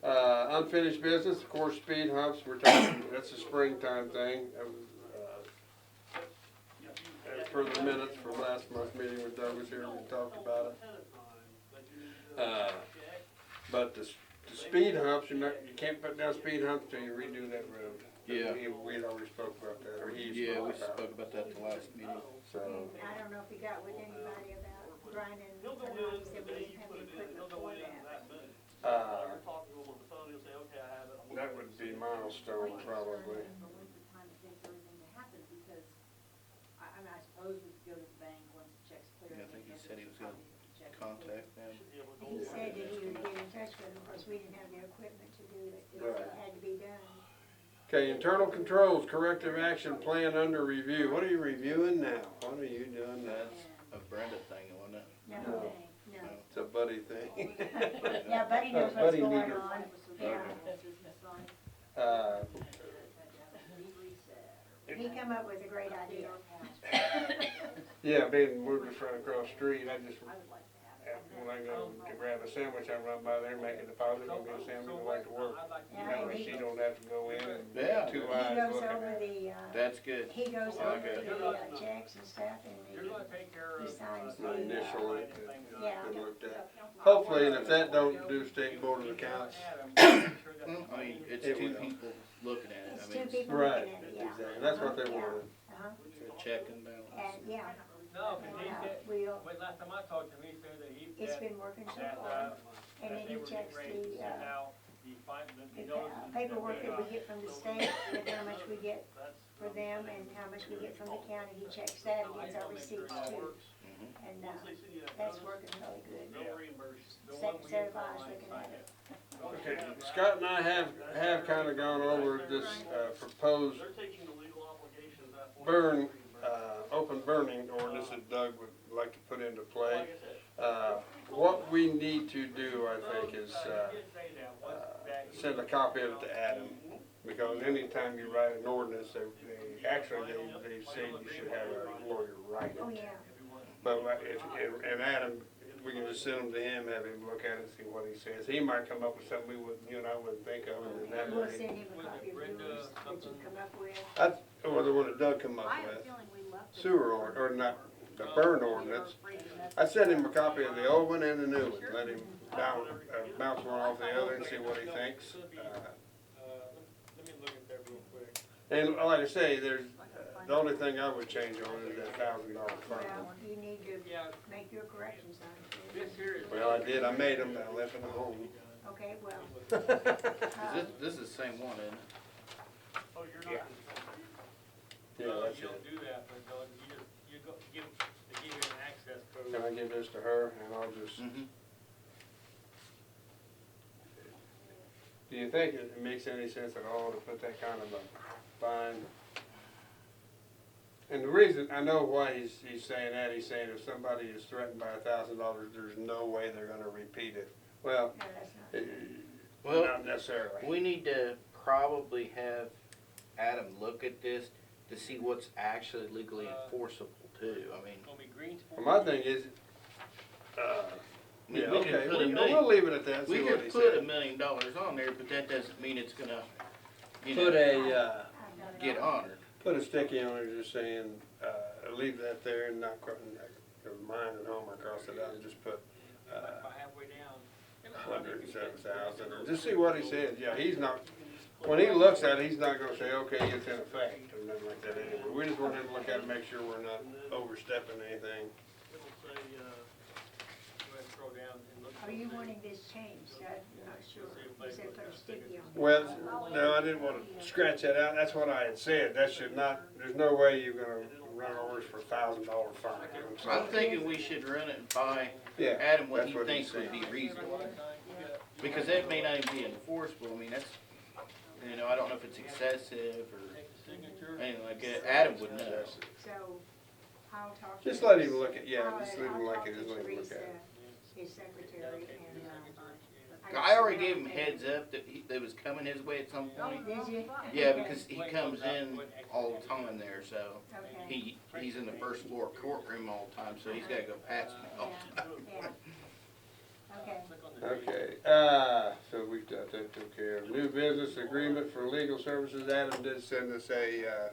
Unfinished business, of course, speed humps, we're talking, that's a springtime thing. As per the minutes from last month's meeting with Douglas here, we talked about it. But the speed humps, you can't put down speed humps till you redo that road. Yeah. We had already spoke about that, or he Yeah, we spoke about spoke about that at the last meeting. So, I don't know if you got with anybody about grinding the lines that we didn't have the equipment for that. that would be milestone probably. I suppose we could go to the bank once the check's cleared. Yeah, I think he said he was going to contact them. He said that he would get in touch with them, because we didn't have the equipment to do it, it Right. had to be done. Okay, internal controls, corrective action plan under review. What are you reviewing now? What are you doing now? That's a Brenda thing, wasn't it? No, No. no. It's a buddy thing. Yeah, Buddy knows what's Buddy going needed- on, yeah. Uh, He come up with a great idea. yeah, being moved just right across the street, I just, when I go to grab a sandwich, I run by there, make a deposit, give me a sandwich, and go back to work. Yeah, That and way he, she don't have to go in and Yeah. two he eyes goes looking over at it. the, That's good. he goes I over like the checks and stuff, and he signs the, Initially, yeah. been looked at. Hopefully, and if that don't do state board of accounts. Well, I mean, it's It two will. people looking at it. It's I two mean, people Right, looking at it, yeah. exactly, that's what they Yeah. wanted. Uh-huh, it's a check and balance. and, yeah, No, 'cause he said, we'll, wait, last time I talked to him, he said that he, it's that, been working so that, far. And then that they he were checks getting ready to the, send out the notices. paperwork that we get from the state, and how much we get for them, and how much we get from the county, he checks that against our receipts too. And, that's working really good. Second set of eyes looking at it. Okay, Scott and I have kind of gone over this proposed open burning ordinance that Doug would like to put into play. What we need to do, I think, is send a copy of it to Adam, because anytime you write an ordinance, they say you should have a lawyer write Oh, it. yeah. But and Adam we can just send them to him, have him look at it, see what he says. He might come up with something you and I wouldn't think of, and then that We'll way. send him a copy of yours that you come up with. Or the one that Doug come up I have a with, feeling we left. it. sewer or not, the burn ordinance. I sent him a copy of the old one and the new one, let him bounce one off the other and see what he thinks. Let me look at that real quick. And like I say, the only thing I would change on is that $1,000 fine. Well, you need to make your corrections on it. This here is. Well, I did, I made them, I left them at home. Okay, well, This is the same one, isn't it? Oh, you're Yeah. not. Yeah, No, that's you don't it. do that, but you go, they give you an access code. Can I give this to her and I'll just, Mm-hmm. do you think it makes any sense at all to put that kind of a fine? And the reason, I know why he's saying that, he's saying if somebody is threatened by $1,000, there's no way they're gonna repeat it. Well, no, that's not. Well, not necessarily. we need to probably have Adam look at this to see what's actually legally enforceable too. I mean, Gonna be Greensfork. Well, my thing is, we yeah, can okay, put a we'll million, leave it at that, we see what could he put $1 says. million on there, but that doesn't mean it's gonna, Put a, I've done it get all. honored. put a sticky on it just saying, leave that there and not, mine at home, I crossed it out and just put, About halfway down. 107,000, and just see what he says. Yeah, he's not, when he looks at it, he's not gonna say, okay, it's in effect, or nothing like that anyway. We just want him to look at it, make sure we're not overstepping anything. It'll say, go ahead and scroll down and look. Are you wanting this changed? I'm not sure. You said put a sticky on it. Well, no, I didn't wanna scratch that out, that's what I had said. That should not, there's no way you're gonna run orders for $1,000 fine. I'm thinking we should run it and buy Yeah, Adam what that's he what thinks he's would be saying. reasonable. Because that may not even be enforceable. I mean, that's, you know, I don't know if it's excessive or anything like that. Adam would know. So, I'll talk to. Just let him look at, yeah, I'll- just leave him I'll like talk it is, to let him look Teresa, at it. his secretary, and, I already gave him heads up that that was coming his way at some point. Did you? Yeah, because he comes in all the time there, so Okay. he's in the first floor courtroom all the time, so he's gotta go past me all the time. Yeah. Okay. Okay, so we got that took care of. New business agreement for legal services. Adam did send us a,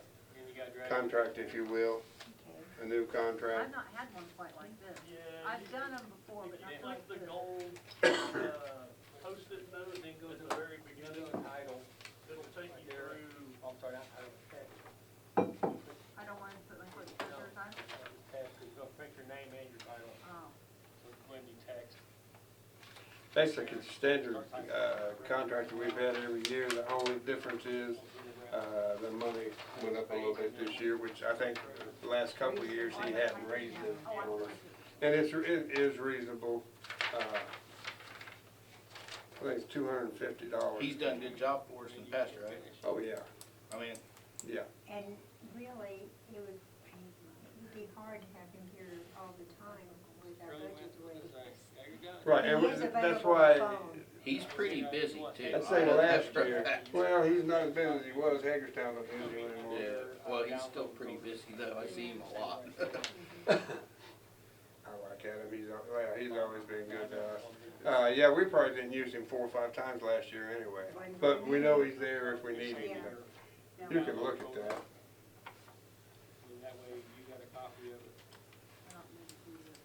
contract, if you will, a new I've contract. not had one quite like this. I've done them before, but not like Click the this. gold, post-it note, and then go to the very beginning of title. It'll take you through, I'm sorry, not title, text. I don't want to put my foot in the time. Text, it's gonna print your name and your title, Oh. so it's going to be text. Basically, it's standard, contract that we've had every year. The only difference is, the money went up a little bit this year, which I think the last couple of years he hadn't raised it on us. And it is reasonable, I think it's $250. He's done a good job for us in the past, right? Oh, yeah, I mean, yeah. And really, it would be hard to have him here all the time with our budget the way it is. Right, and He is that's available why, on phone. he's pretty busy too. I'd say last year, well, he's not as busy as he was. Hagerstown don't use him anymore. Yeah, well, he's still pretty busy though. I see him a lot. I like Adam, he's always been good to us. Yeah, we probably didn't use him 4 or 5 times last year anyway, but we know he's there if we need him. You can look at that. And that way you got a copy of it. I don't need to do this,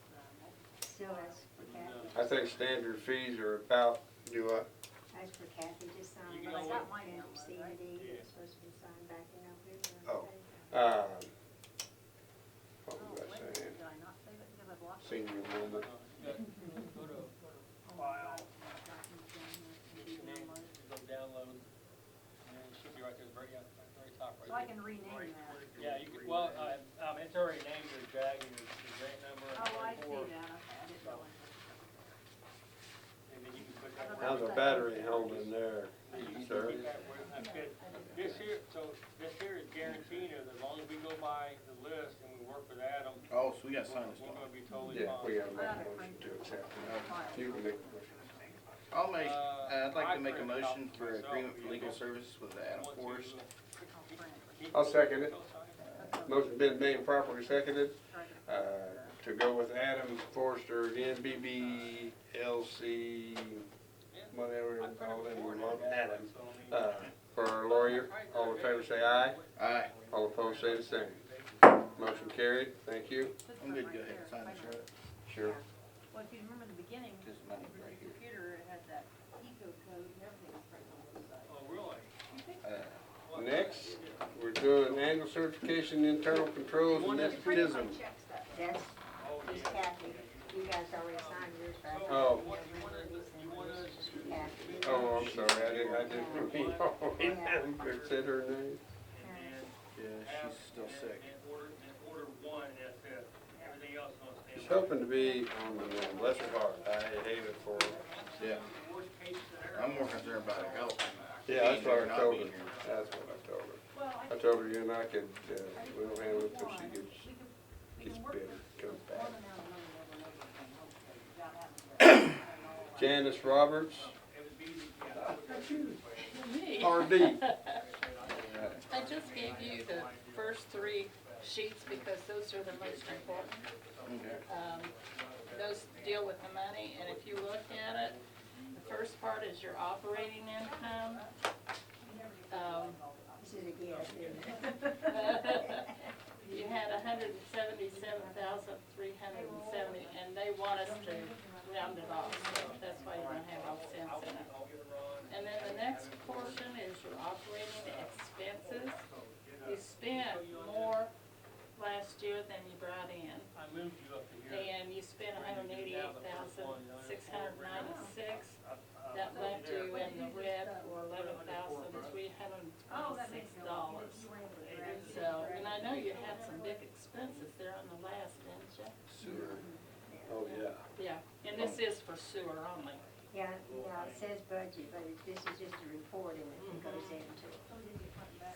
Still, that's for Kathy. I think standard fees are about, do what? That's for Kathy to sign. You can But I always- got mine in CMD, it's supposed to be signed back in November. Oh. What Oh, was I wait, saying? did I not save it because I've lost it? Senior moment. Go to file, go download, and then it should be right there, very, yeah, very top right So I there. can rename that. Yeah, you can, well, it's already named your jag and your grant number and Oh, I see before, that, okay, I didn't know. and then you can put that. How's the battery holding there, You can sir? keep that where, that's good. This here, so this here is guaranteeing us, as long as we go by the list and we work with Adam, Oh, so we gotta sign this we're one. gonna be totally Yeah, we fine. gotta make a motion to accept it. You can make a motion. I'd like to make a motion for agreement for legal services with Adam Forrest. I'll second it. Motion been made and properly seconded, to to go with Adam Forster again, BBLC, whatever, all in one, Adam, for our lawyer. All in favor say aye. Aye. All opposed say the same. Motion carried, thank you. I'm good to go ahead and sign this, right? Sure. Well, if you remember the beginning, This money the right here. computer had that eco code and everything was printed on the side. Oh, really? Next, we're doing annual certification, internal controls, and nepotism. That's, just Kathy, you guys already signed yours, right? Oh. Kathy. Oh, I'm sorry, I didn't mean, said her name. Yeah, she's still sick. Order one, that's it. Everything else is gonna She's stay. hoping to be on the one, bless her heart, I hate it for her. Yeah. I'm more concerned about her health. Yeah, that's what I Not told being her, here. that's what I told her. I told her you and I could, we'll handle it till she gets better, comes back. Janice Roberts, Me. RD. I just gave you the first three sheets because those are the most important. Okay. Those deal with the money, and if you look at it, the first part is your operating income. This is a guess, isn't it? You had 177,370, and they want us to round it off, so that's why you don't have all cents in it. And then the next portion is your operating expenses. You spent more last year than you brought in. I moved you up to here. And you spent 188,696. That left you in the red for $11,326. So, and I know you had some big expenses there on the last, didn't you? Sewer. Oh, yeah. Yeah, and this is for sewer only. Yeah, it says budget, but this is just a report and it goes into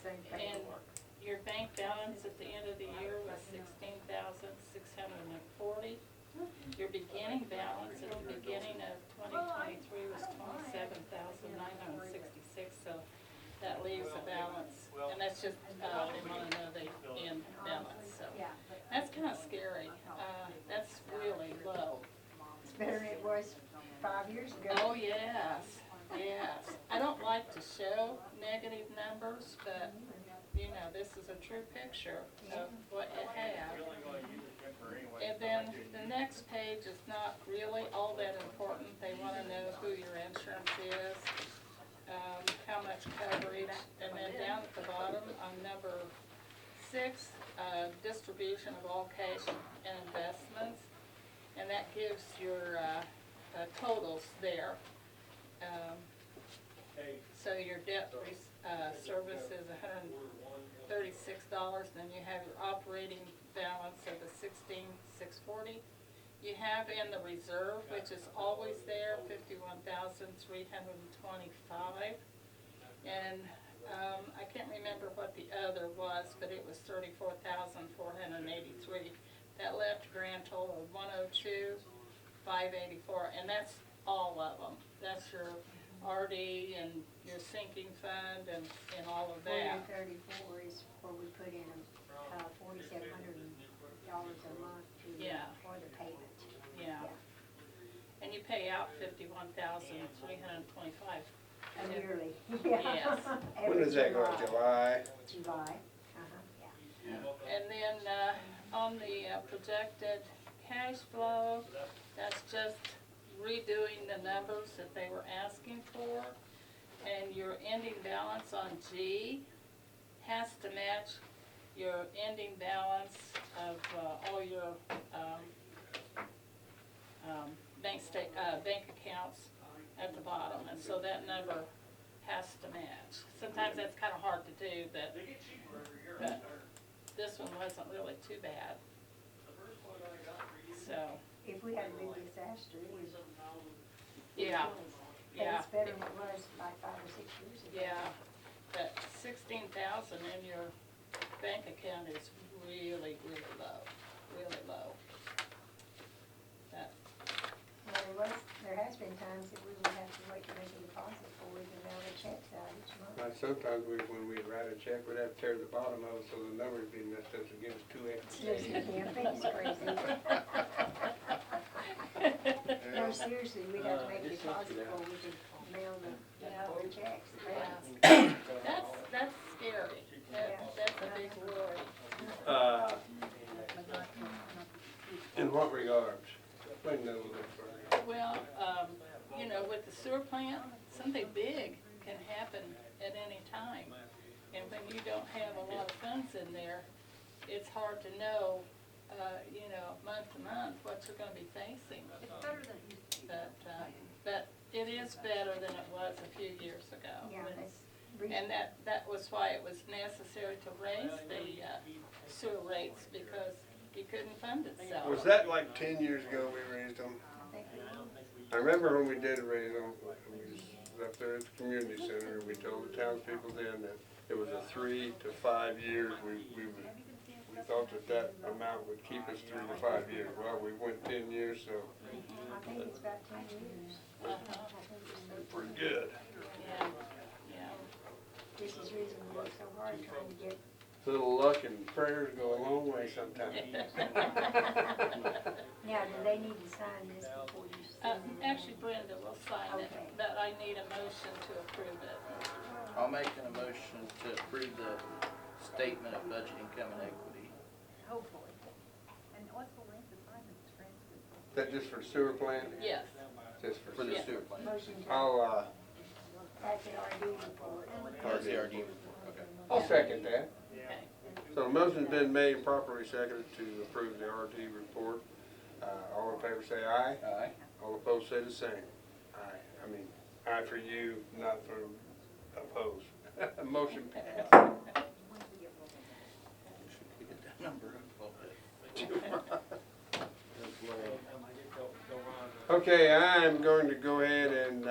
same And paperwork. your bank balance at the end of the year was 16,640. Your beginning balance at the beginning of 2023 was 27,966, so that leaves a balance, and that's just, they wanna know the end balance, so. That's kinda scary, that's really low. It's better than it was 5 years ago. Oh, yes, yes. I don't like to show negative numbers, but, you know, this is a true picture of what you have. And then the next page is not really all that important. They want to know who your insurance is, how much coverage, and then down at the bottom on number 6, distribution of all cash and investments, and that gives your totals there. So your debt service is $136, then you have your operating balance of the 16,640. You have in the reserve, which is always there, 51,325. And I can't remember what the other was, but it was 34,483. That left a grand total of 102,584, and that's all of them. That's your RD and your sinking fund and all of that. 34 is where we put in $4,700 a month for the payment. Yeah. And you pay out 51,325. Yearly. Yes. When does that go, July? July, And then on the projected cash flow, that's just redoing the numbers that they were asking for. And your ending balance on G has to match your ending balance of all your bank accounts at the bottom, and so that number has to match. Sometimes that's kind of hard to do, but this one wasn't really too bad. So, if we had a big disaster, it was. yeah, yeah. It's better than it was like 5 or 6 years ago. Yeah, but 16,000 in your bank account is really, really low, really low. But, there has been times that we would have to wait to make a deposit for it and mail the checks out each month. Like sometimes when we'd write a check, we'd have to tear the bottom of it so the numbers be messed up to give us 2 extra Seriously, days. damn thing's crazy. No, seriously, we'd have to make a deposit before we could mail the checks. That's scary. That's a big worry. In what regards? Explain that a little bit further. Well, you know, with the sewer plant, something big can happen at any time. And when you don't have a lot of funds in there, it's hard to know, you know, month to month, what you're gonna be facing. It's better than it used to be. But it is better than it was a few years ago. Yeah, that's And that was why it was necessary to raise the sewer rates, because you couldn't fund itself. Was that like 10 years ago we raised them? I remember when we did raise them, we was up there at the community center, we told the townspeople then that it was a 3 to 5 years. We thought that amount would keep us 3 to 5 years. Well, we went 10 years, so I think it's about 10 years. pretty good. Yeah, yeah. This is the reason we work so hard trying to get. Little luck and prayers go a long way sometimes. Now, do they need to sign this before you send it? Actually, Brenda will sign it, Okay. but I need a motion to approve it. I'll make an emotion to approve the statement of budget income and equity. Hopefully. And what's the length of time it's transferred? That just for sewer plant? Yes. Just for For the Yeah. sewer plant. Motion to, I'll, that's the RD report. That's the RD. Okay. I'll second that. Okay. So the motion's been made and properly seconded to approve the RT report. All in favor say aye. Aye. All opposed say the same. Aye. I mean, aye for you, not for opposed. Motion passed. Should get that number up a little bit. Okay, I'm going to go ahead and,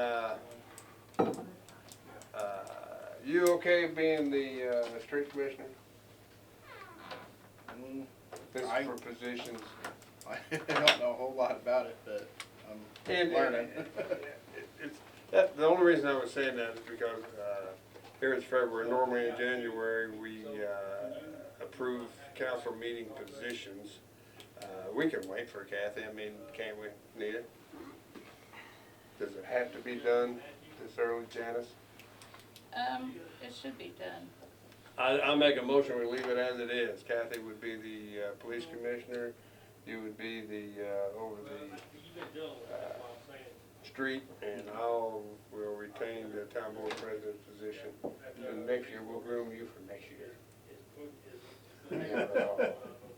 you okay being the street commissioner? This is for positions. I don't know a whole lot about it, but I'm And learning. The only reason I was saying that is because here it's February. Normally in January, we approve council meeting positions. We can wait for Kathy. I mean, can't we, Nita? Does it have to be done this early, Janice? It should be done. I make a motion, we leave it as it is. Kathy would be the police commissioner. You would be the, over the street, and I'll, will retain the town board president position. And next year, we'll groom you for next year.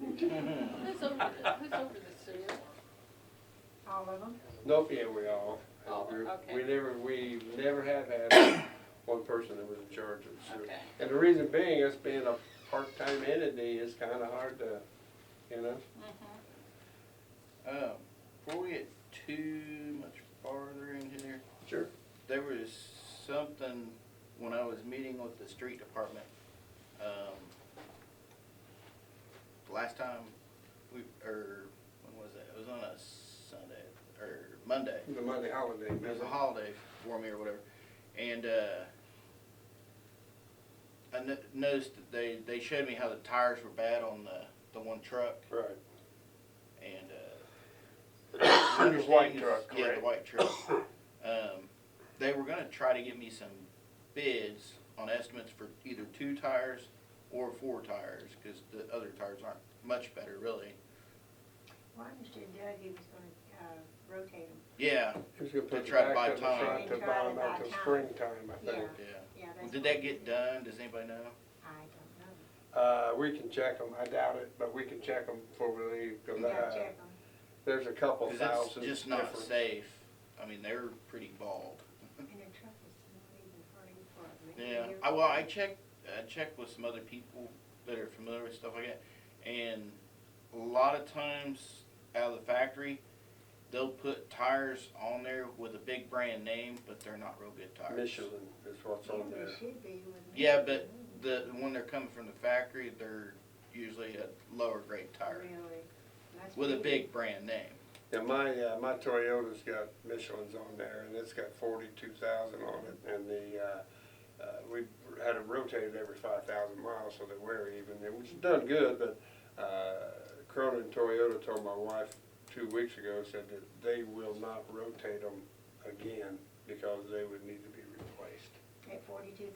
Who's over the sewer? All of them? Nope, yeah, we all, as Oh, a group. okay. We never have had one person that was in charge of the sewer. Okay. And the reason being, us being a part-time entity is kinda hard to, you know? Before we get too much farther in here, Sure. there was something when I was meeting with the street department, last time when was that? It was on a Sunday, or Monday. The Monday holiday. It was a holiday for me or whatever. And, I noticed that they showed me how the tires were bad on the one truck. Right. And, The white truck, yeah, correct? the white truck. They were gonna try to give me some bids on estimates for either 2 tires or 4 tires, cause the other tires aren't much better, really. Well, I understood Doug, he was gonna, rotate them. Yeah, He was gonna put To try to the buy back to the time. front to buy them out till springtime, I think. yeah. Yeah, Well, that's. did that get done? Does anybody know? I don't know. We can check them, I doubt it, but we can check them before we leave, You cause gotta check them. there's a couple 'Cause it's thousand just not difference. safe. I mean, they're pretty bald. And their truck is not even hardly for it. Yeah, I checked with some other people that are familiar with stuff like that, and a lot of times out of the factory, they'll put tires on there with a big brand name, but they're not real good tires. Michelin is what's on They there. should be with. Yeah, but when they're coming from the factory, they're usually a lower grade tire Really? That's with a pretty big brand name. Yeah, my Toyota's got Michelin's on there, and it's got 42,000 on it, and we had it rotated every 5,000 miles, so that we're even, which is done good, but Cronin Toyota told my wife 2 weeks ago, said that they will not rotate them again because they would need to be replaced. At 42,000.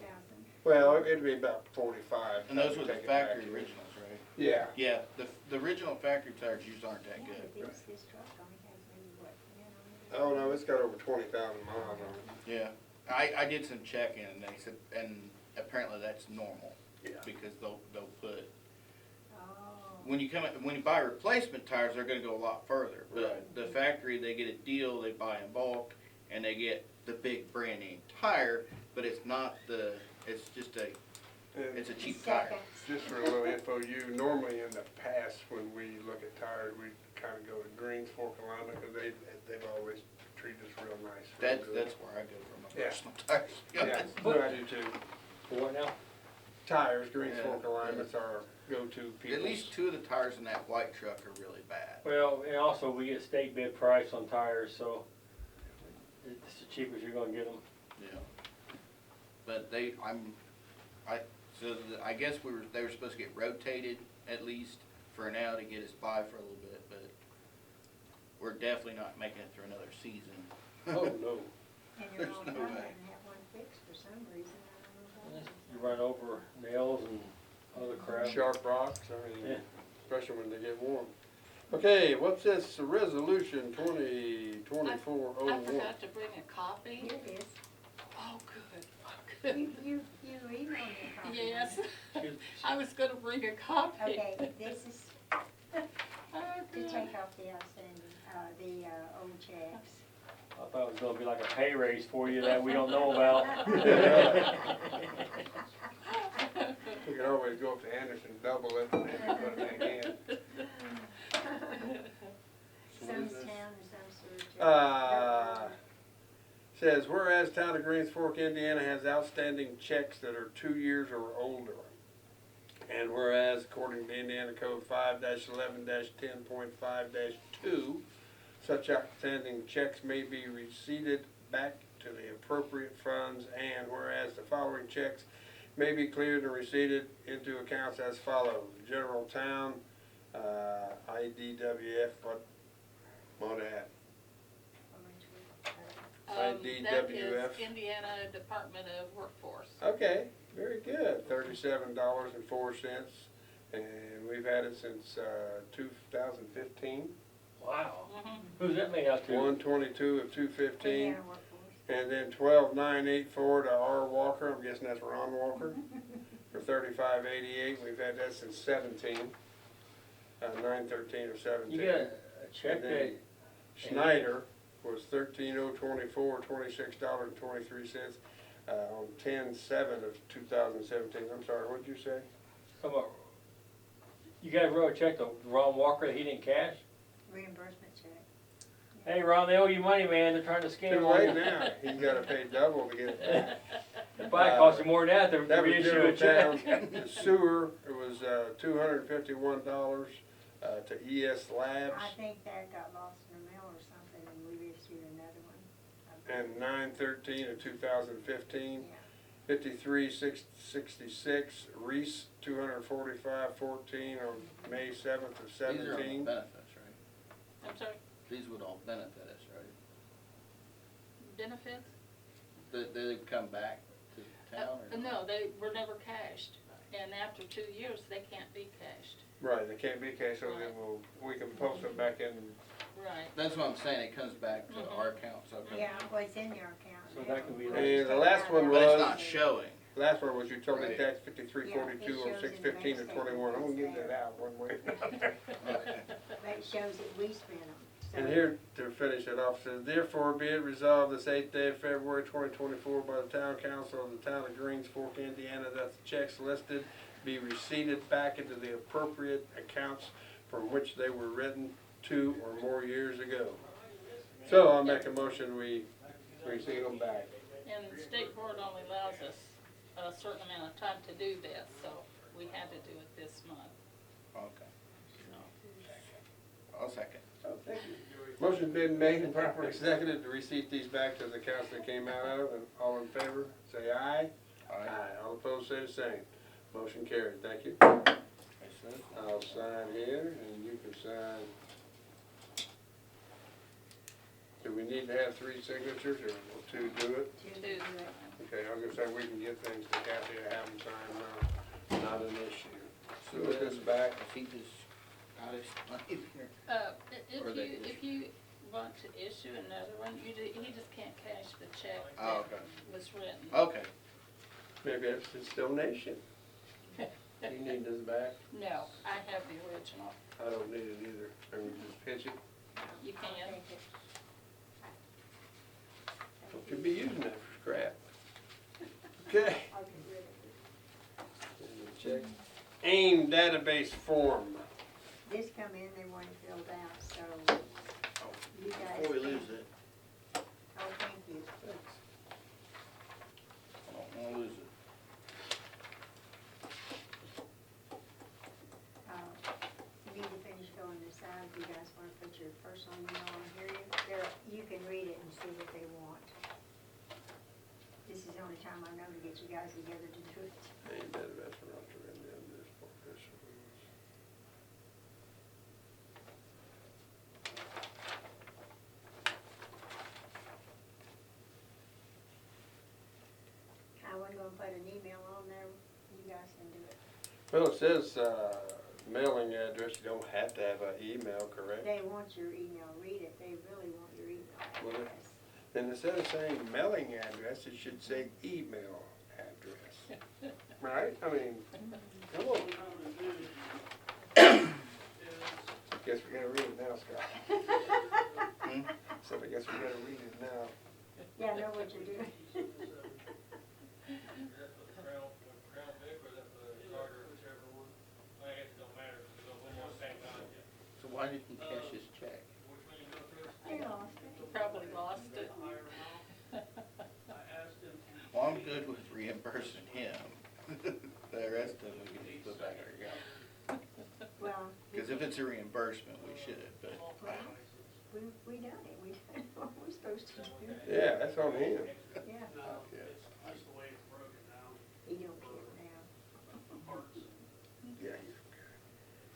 Well, it'd be about 45. And those were the Take it factory back. originals, right? Yeah. Yeah, the original factory tires used aren't that Yeah, good. but this truck only has maybe what, 10 on it? Oh, no, it's got over 20,000 miles on it. Yeah, I did some checking and they said, and apparently that's normal. Yeah. Because they'll put, Oh. when you buy replacement tires, they're gonna go a lot further. But Right. the factory, they get a deal, they buy in bulk, and they get the big brand name tire, but it's not it's just it's a cheap tire. Seconds. Just for a little info, normally in the past, when we look at tires, we kind of go to Greensfork alignment, because they've always treated us real nice. real good. That's where I go for my Yeah. personal tires. Yeah, well, I do too. For what now? Tires, Greensfork Yeah. alignments are go-to people. At least 2 of the tires in that white truck are really bad. Well, and also we get state bid price on tires, so it's the cheapest you're gonna get them. Yeah. But I guess they were supposed to get rotated at least for now to get us by for a little bit, but we're definitely not making it through another season. Oh, no. And you're There's all no done way. and have one fixed for some reason, I don't know You why. run over nails and other crap. Sharp rocks, I mean, Yeah. especially when they get warm. Okay, what's this, resolution I 2024-01? forgot to bring a copy. Here it is. Oh, good, oh, good. You emailed me a copy. Yes, Excuse- I was gonna bring a copy. Okay, this is Oh, to good. take off the outstanding, the old checks. I thought it was gonna be like a pay raise for you that we don't know about. We can always go up to Anderson, double it, and then put it back in. Some's town and some's sewer. Says, whereas town of Greensfork, Indiana has outstanding checks that are 2 years or older. And whereas according to Indiana Code 5-11-10.5-2, such outstanding checks may be receipted back to the appropriate funds, and whereas the following checks may be cleared and receipted into accounts as follows: General Town, IDWF, what that? That IDWF. is Indiana Department of Workforce. Okay, very good. $37.04, and we've had it since 2015. Wow. Mhm. Who's that made out to? 1/22 of 215, Indiana workforce. and then 12/984 to R. Walker. I'm guessing that's Ron Walker for $35.88. We've had that since 17, 9/13 of 17. You got a check And that, then Schneider was 13/024, $26.23 on 10/7 of 2017. I'm sorry, what did you say? you guys wrote a check to Ron Walker that he didn't cash? Reimbursement check. Hey Ron, they owe you money, man, they're trying to scam Too you. late now. He's got to pay double to get it back. It probably cost you more than that to That was reissue General a check. Town. The sewer, it was $251 to ES Labs, I think that got lost in the mail or something and we issued another one. and 9/13 of 2015. Yeah. 5366 Reese, 245.14 on May 7th of These are all 17. benefits, right? I'm sorry, These would all benefit us, right? benefits? They come back to town or? No, they were never cashed, and after 2 years, they can't be cashed. Right, they can't be cashed, so we can post them back in. Right. That's what I'm saying, it comes back to Mhm. our account, so. it comes- Yeah, well, it's in your account. So now. that can be- We'll And just the take last it out one of But our it's not budget. showing. Last one was utility Right. tax 5342 on 6/15 of 21. I'm gonna get that out one way. Okay. But it shows that we spent them. And here, to finish it off, says, therefore be it resolved this 8th day of February 2024 by the Town Council of the Town of Greensfork, Indiana, that the checks listed be receipted back into the appropriate accounts from which they were written 2 or more years ago. So I'll make a motion, we receive them back. And the state board only allows us a certain amount of time to do this, so we had to do it this month. Okay. I'll second. Oh, thank you. Motion's been made and properly seconded to receipt these back to the accounts they came out of, and all in favor, say aye. Aye. All opposed, say the same. Motion carried, thank you. That's it. I'll sign here, and you can sign. Do we need to have 3 signatures, or will 2 do it? Two. Okay, I was gonna say, we can get things to Kathy to have them sign now, not an issue. So put this back. If he just got his money there. Or If you want to issue another one, he just can't cash the check Oh, that okay. was written. Okay. Maybe that's his donation. You need this back? No, I have the original. I don't need it either. Can we just pitch it? You can. Don't you be using that for scrap. Okay. Check. AIM database form. This come in, they want it filled out, so you guys. Before we lose it, Oh, thank you. I don't wanna lose it. You need to finish filling this out, if you guys wanna put your personal email on here, you can read it and see what they want. This is the only time I know to get you guys together to do it. AIM database for Roger and then this professionals. I wasn't gonna put an email on there, you guys can do it. Well, it says, mailing address, you don't have to have an email, correct? They want your email, read it, they really want your Well, email address. And instead of saying mailing address, it should say email address. Right? I mean, come on. Guess we gotta read it now, Scott. So I guess we gotta read it now. Yeah, I know what you're doing. So why didn't he cash his check? They lost it. Probably lost it. Well, I'm good with reimbursing him. The rest of it we can just put back in our account. Well, Cause if it's a reimbursement, we should, but. we done it, we done what we're supposed to do. Yeah, that's on him. Yeah, he don't care now. Yeah, he's okay.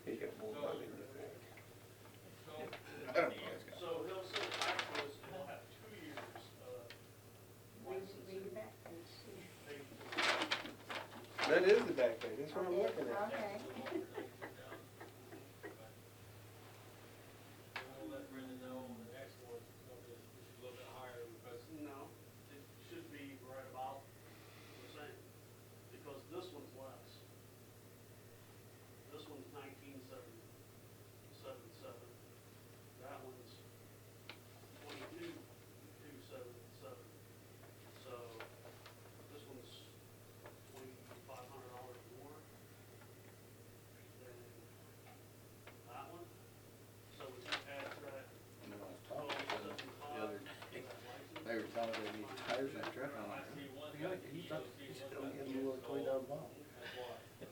He got more money than that. I don't think that's gonna. Read the back page, see. That is the back page, that's what I'm looking at. Okay. No, it should be right about the same, because this one's less. This one's 19,777. That one's 22,277. So this one's $2,500 more than that one. So if you add that I mean, I was talking to them the other day. They were telling me they need tires in that truck. I'm like, yeah, he's not, he's still getting a little $20 bomb.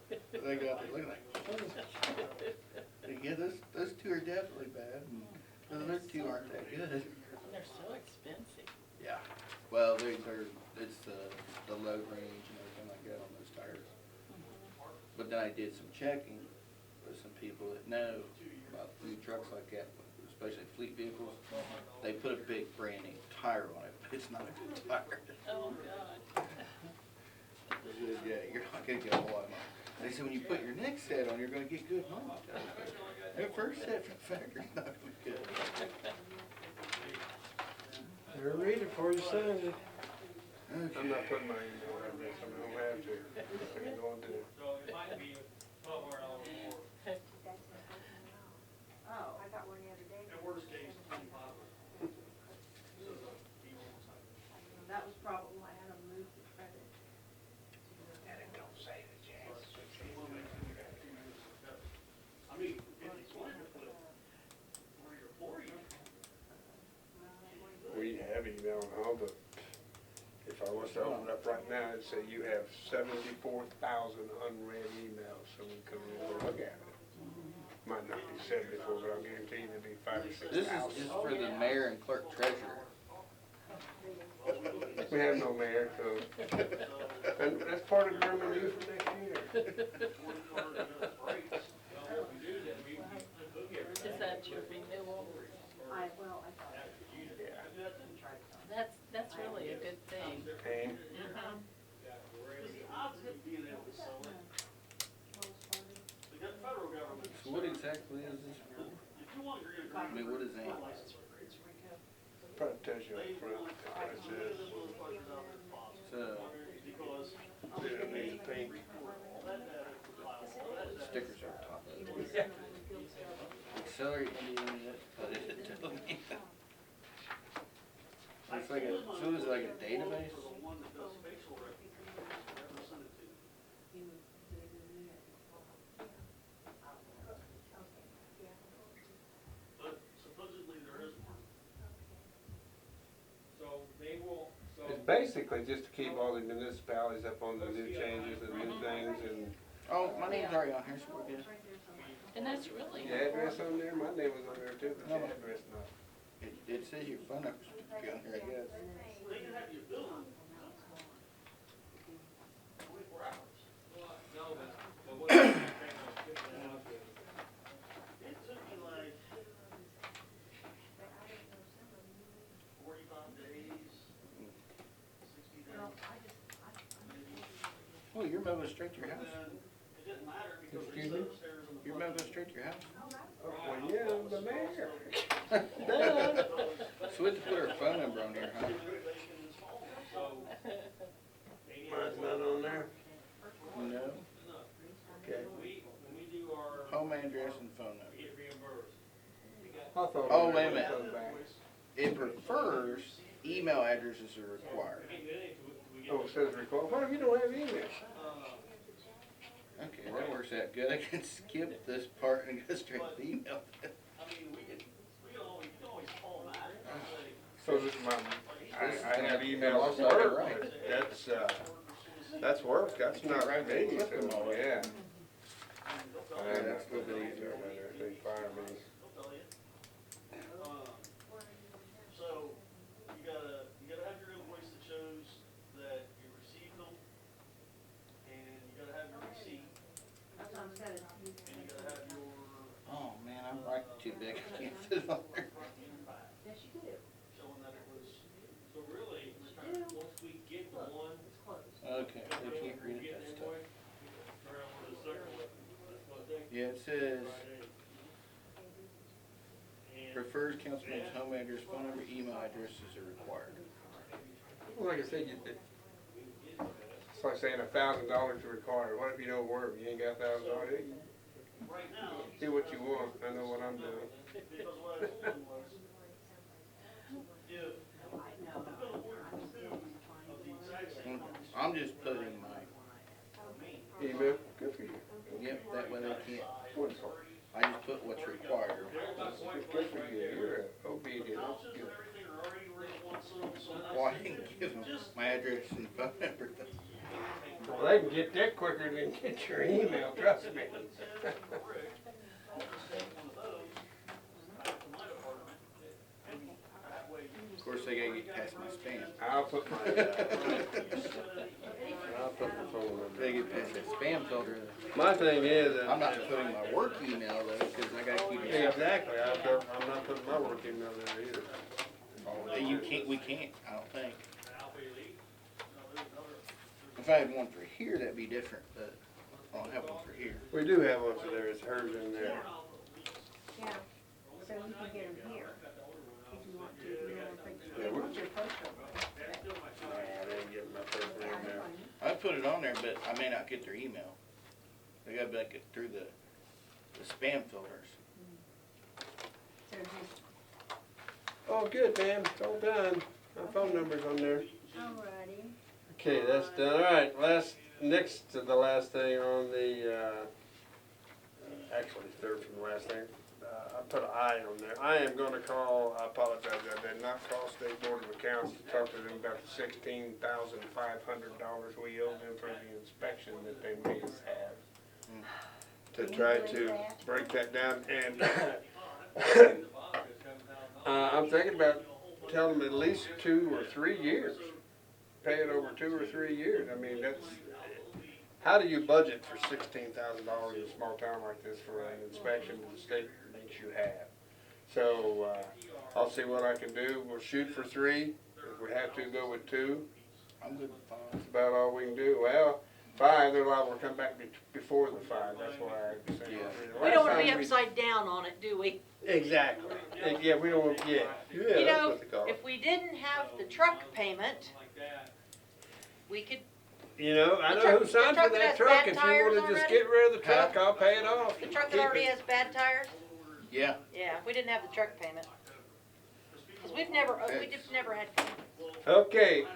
They got there looking like, yeah, those two are definitely bad, and the other two aren't that good. And they're so expensive. Yeah, well, it's the load range and everything like that on those tires. But then I did some checking with some people that know about new trucks like that, especially fleet vehicles. They put a big brand name tire on it, but it's not a good tire. Oh, God. Yeah, you're not gonna get a whole lot of money. They said when you put your next set on, you're gonna get good money. That first set from the factory's not gonna be good. Better read it before you sign it. I'm Okay. not putting my email on this, I don't have to. I'm going to. That's not working at all. I got one the other day. At worst case, 25. That was probably why I had to move the credit. I mean, if you want to put 3 or 4 in, We have email and all, but if I was to open it up right now, it'd say you have 74,000 unread emails, so we couldn't even look at it. Might not be 74, but I'll guarantee you it'll be 5 or 6 This thousand. is for the mayor and clerk treasurer. We have no mayor, so, and that's part of grooming you for next year. Is that your renewal? That's really a good thing. Okay. So what exactly is this for? I mean, what is that? Probably tells you up front what it says. So, Yeah, these pink. stickers are top of it. Accelerate Indiana, what is it telling me? It's like a, so is it like a database? It's basically just to keep all the municipalities up on the new changes and new things and Oh, my name's already on here, so we're good. And that's really, the address on there. My name was on there too, but the address not. It says your phone number's on here, I guess. Oh, your mail goes straight to your house? Excuse me? Your mail goes straight to your house? Oh, well, yeah, I'm the mayor. Duh. So we have to put our phone number on here, huh? Mine's not on there. No. Okay. Home address and phone number. I thought Oh, on wait a there minute. was something back. It prefers email addresses are required. Oh, it says record. What if you don't have email? Okay, that works out good. I can skip this part and go straight to the email. So this is my, I have email Looks at like work, you're right. but that's work, that's not Right, me, flip them so, all. yeah. Yeah, that's a little bit easier. They fire me. So, you gotta have your invoice that shows that you received them, and you gotta have your receipt, and you gotta have your, Oh, man, I'm right too big. I can't fit it on there. showing that it was, So really, once we get the one, Okay, I can't read it. That's tough. turn on the second one, that's what they. Yeah, it says prefers councilman's home address, phone number, email addresses are required. Well, like I said, it's like saying $1,000 is required. What if you don't work? You ain't got $1,000. right now, Do what you want. I know what I'm doing. because what I told him was, if the bill of order was due of the exact same price, I'm just putting my, Email. Good for you. yep, that way they can't. Wonderful. I just put what's required. Good for you. You're obedient. That's houses good. and everything are already where you want some, so that's. Well, I didn't give them my address and phone number. Well, they can get that quicker than get your email, trust me. Of course, they gotta get past my spam. I'll put my, I'll put my phone number. They get past that spam filter. My thing is, I'm not putting my work email though, because I gotta keep it. exactly, I'm not putting my work email there either. You can't, we can't, I don't think. If I had one for here, that'd be different, but I don't have one for here. We do have one for there, it's hers in there. Yeah, so you can get them here if you want to, you know, but Yeah, you we- want your personal. Nah, they ain't getting my personal email. I put it on there, but I may not get their email. They gotta back it through the spam filters. So just, Oh, good, ma'am, it's all done. My phone number's on there. alrighty. Okay, that's done. All right, next to the last thing on the, actually third from the last thing, I put an I on there. I am gonna call, I apologize, I did not call State Board of Accounts to talk to them about the $16,500 we owe them for the inspection that they made us have. to Can you try believe to that? break that down, and I'm thinking about telling them at least 2 or 3 years. Pay it over 2 or 3 years. I mean, that's, how do you budget for $16,000 in a small town like this for an inspection that the state makes you have? So, I'll see what I can do. We'll shoot for 3. If we have to, go with 2. I'm good with 5. That's about all we can do. Well, 5, they're liable to come back before the 5. That's why I say. Yeah. We don't wanna be upside down on it, do we? Exactly. Yeah, we don't want, yeah. Yeah, You that's know, what they call it. if we didn't have the truck payment, we could, You know, I The know truck- who signed the for truck that that has truck. bad If you tires wanna just already? get rid of the truck, I'll pay it off. the truck that Keep already it. has bad tires, Yeah. yeah, if we didn't have the truck payment. Cause we just never had, Okay.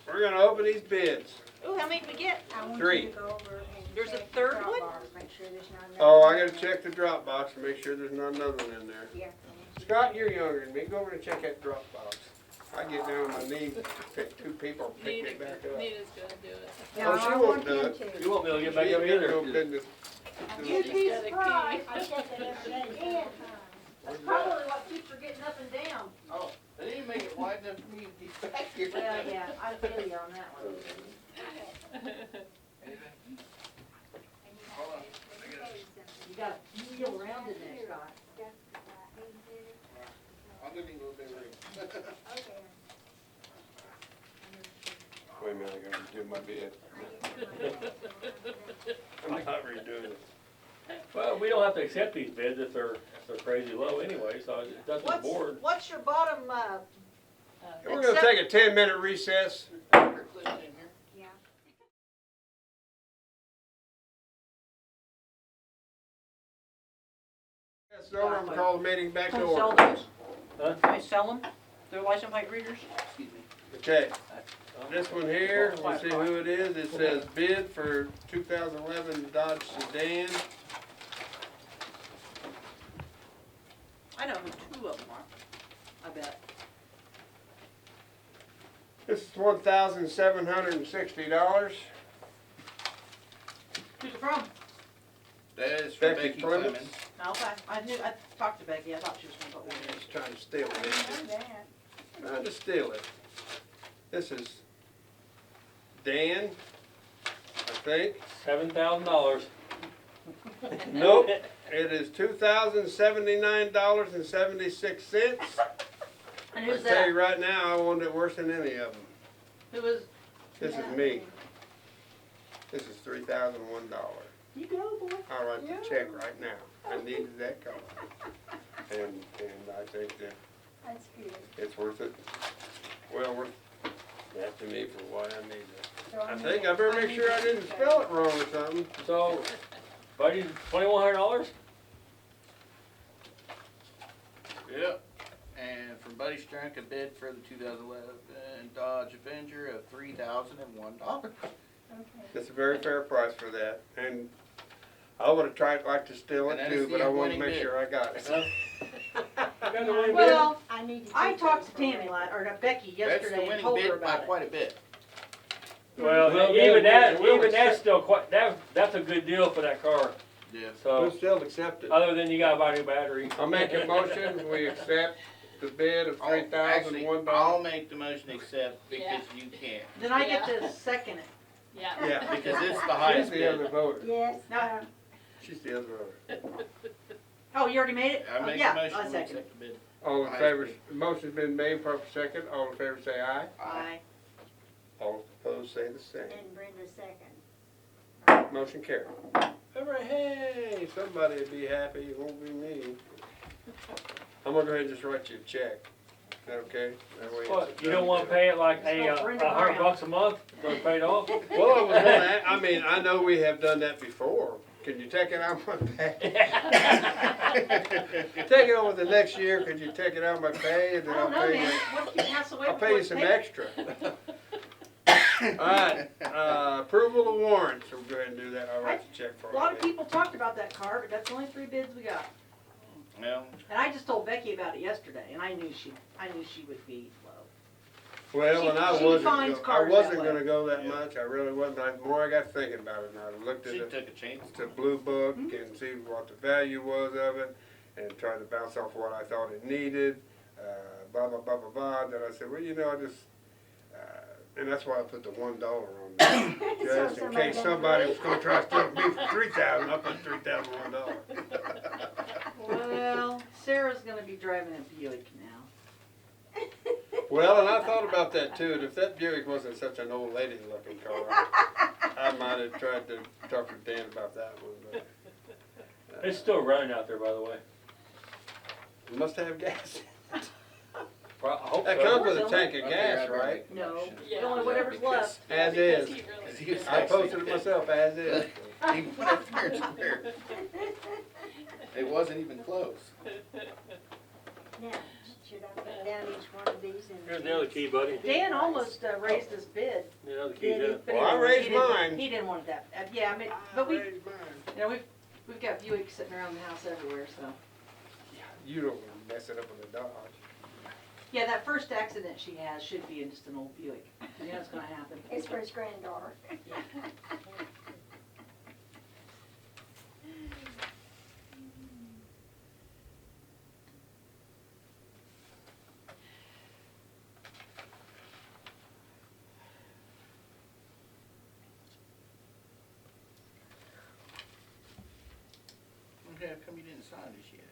We're gonna open these bids. ooh, how many did we get? I want 3. you to go over and There's a check the third drop one? box, make sure there's not another Oh, I one. gotta check the drop box and make sure there's not another one in there. Yeah. Scott, you're younger than me. Go over and check that drop box. I get down on my knees, pick 2 people, pick me back up. Nita's gonna do it. No, Oh, she I won't want do him it. to. You won't be able to get back She up ain't got either. no business. You'd be Got a key. surprised. I checked it every day. Yeah. That's probably what keeps her getting up and down. Oh, they didn't make it wide enough for me to get back here. Well, yeah, I feel you on that one. You gotta feel around in there, Scott. I'll give you a little bit of room. Wait a minute, I gotta do my bid. I'm not redoing it. Well, we don't have to accept these bids if they're crazy low anyway, so it's up to the board. What's your bottom, We're gonna take a 10-minute recess. Include it in here. Yeah. Yes, so I'm gonna call the meeting back to can we sell order. those? Huh? Can we sell them? They're license plate readers? Excuse me. Okay, this one here, we'll see who it is. It says bid for 2011 Dodge sedan. I know who 2 of them are, I bet. This is $1,760. Who's it from? That is for Becky Becky Clemens. Clemens. Okay, I talked to Becky, I thought she was gonna put one in. He's trying to steal I it. know that. Trying to steal it. This is Dan, I think. $7,000. Nope, it is $2,079.76. And I who's tell that? you right now, I want it worse than any of them. Who was, This is me. This is $3,001. you go, boy. I'll write the check right now. I needed that car. And I think that That's good. it's worth it. Well worth that to me for what I need it. So I need think to- I better make need sure to I didn't check. spell it wrong or something. So, buddy, $2,100? Yep. And from Buddy Strunk, a bid for the 2011 Dodge Avenger of $3,001. Okay. It's a very fair price for that. And I would have tried like to steal it And that too, is but the I wanted to winning make bid. sure I got it. Well, I need to. I check talked to those Tammy, around. or Becky That's the yesterday and winning told her bid by about it. quite a bit. Well, Well, even yeah, we'll that's accept- still quite, that's a good deal for that car. Yeah. We'll So, still accept it. other than you gotta buy a new battery. I'll make a motion, we accept the bid of Actually, I'll $3,001. make the motion accept because you can't. Then I get to second it. Yeah. Yeah, Because it's the she's highest the bid. other voter. Yes, No. She's the other voter. Oh, you already made it? I Oh, make yeah, the motion I to second accept it. the bid. All in Highest favor, bid. motion's been made, proper second. All in favor say aye. Aye. All opposed say the same. and Brenda second. Motion carried. Everybody, hey, somebody will be happy, it won't be me. I'm gonna go ahead and just write you a check. Is that okay? That way What, it's you don't wanna done. pay it like It's not Brenda Brown. $100 a month, so it's paid off? Well, I was gonna, I mean, I know we have done that before. Can you take it out of my pay? Take it over the next year, could you take it out of my pay and I then I'll don't know, pay man. you, What if you pass away I'll before pay you it's some paid? extra. Alright, approval of warrants, we'll go ahead and do that, I'll write the check for A you. lot of people talked about that car, but that's the only 3 bids we got. Well, And I just told Becky about it yesterday, and I knew she would be low. Well, and I She wasn't, finds I cars wasn't that way. gonna go that much, I really wasn't, the more I got thinking about it, and I looked at She it, took a chance. to Blue Book and see what the value was of it, and tried to bounce off what I thought it needed, blah, blah, blah, blah, blah, then I said, well, you know, I just, and that's why I put the $1 on there, just in somebody case don't somebody was pay. gonna try to steal me for 3,000, I put 3,000 $1. Well, Sarah's gonna be driving a Buick now. Well, and I thought about that too, and if that Buick wasn't such an old lady looking car, I might have tried to talk to Dan about that one, but. It's still running out there, by the way. It must have gas. Well, I hope That so. comes with a Don't tank of Okay, gas, I'd rather right? make a No, motion. only whatever's left. As Because is. he really He was I actually posted it myself as is. He put it fair and square. It wasn't even close. Now, should I put down each one of these and? Here's the other key, buddy. Dan almost raised his bid. The other key, Did he? yeah. but he Well, I didn't- raised he didn't- mine. He didn't want that, yeah, I mean, but we, Raised mine. you know, we've got Buicks sitting around the house everywhere, so. You don't wanna mess it up with a Dodge. Yeah, that first accident she has should be in just an old Buick. You know it's gonna happen. It's for his granddaughter. Okay, how come you didn't sign this yet?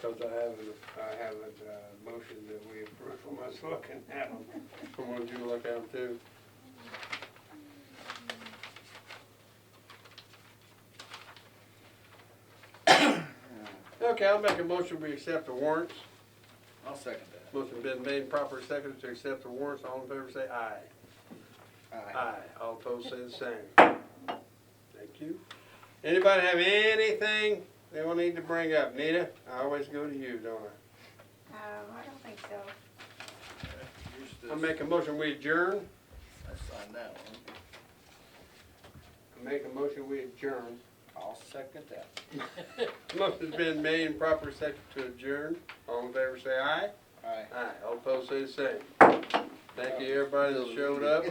Cause I haven't, motioned that we approve them, I was looking at them. I wanted you to look at them too. Okay, I'll make a motion, we accept the warrants. I'll second that. Motion been made, proper second to accept the warrants, all in favor say aye. Aye, all opposed say the same. Thank you. Anybody have anything they will need to bring up? Nita, I always go to you, don't I? I don't think so. Here's I this. make a motion, we adjourn. I signed that one. I make a motion, we adjourn. I'll second that. Motion's been made and proper second to adjourn. All in favor say aye. Aye. Aye, all opposed say the same. Thank you, everybody that showed up.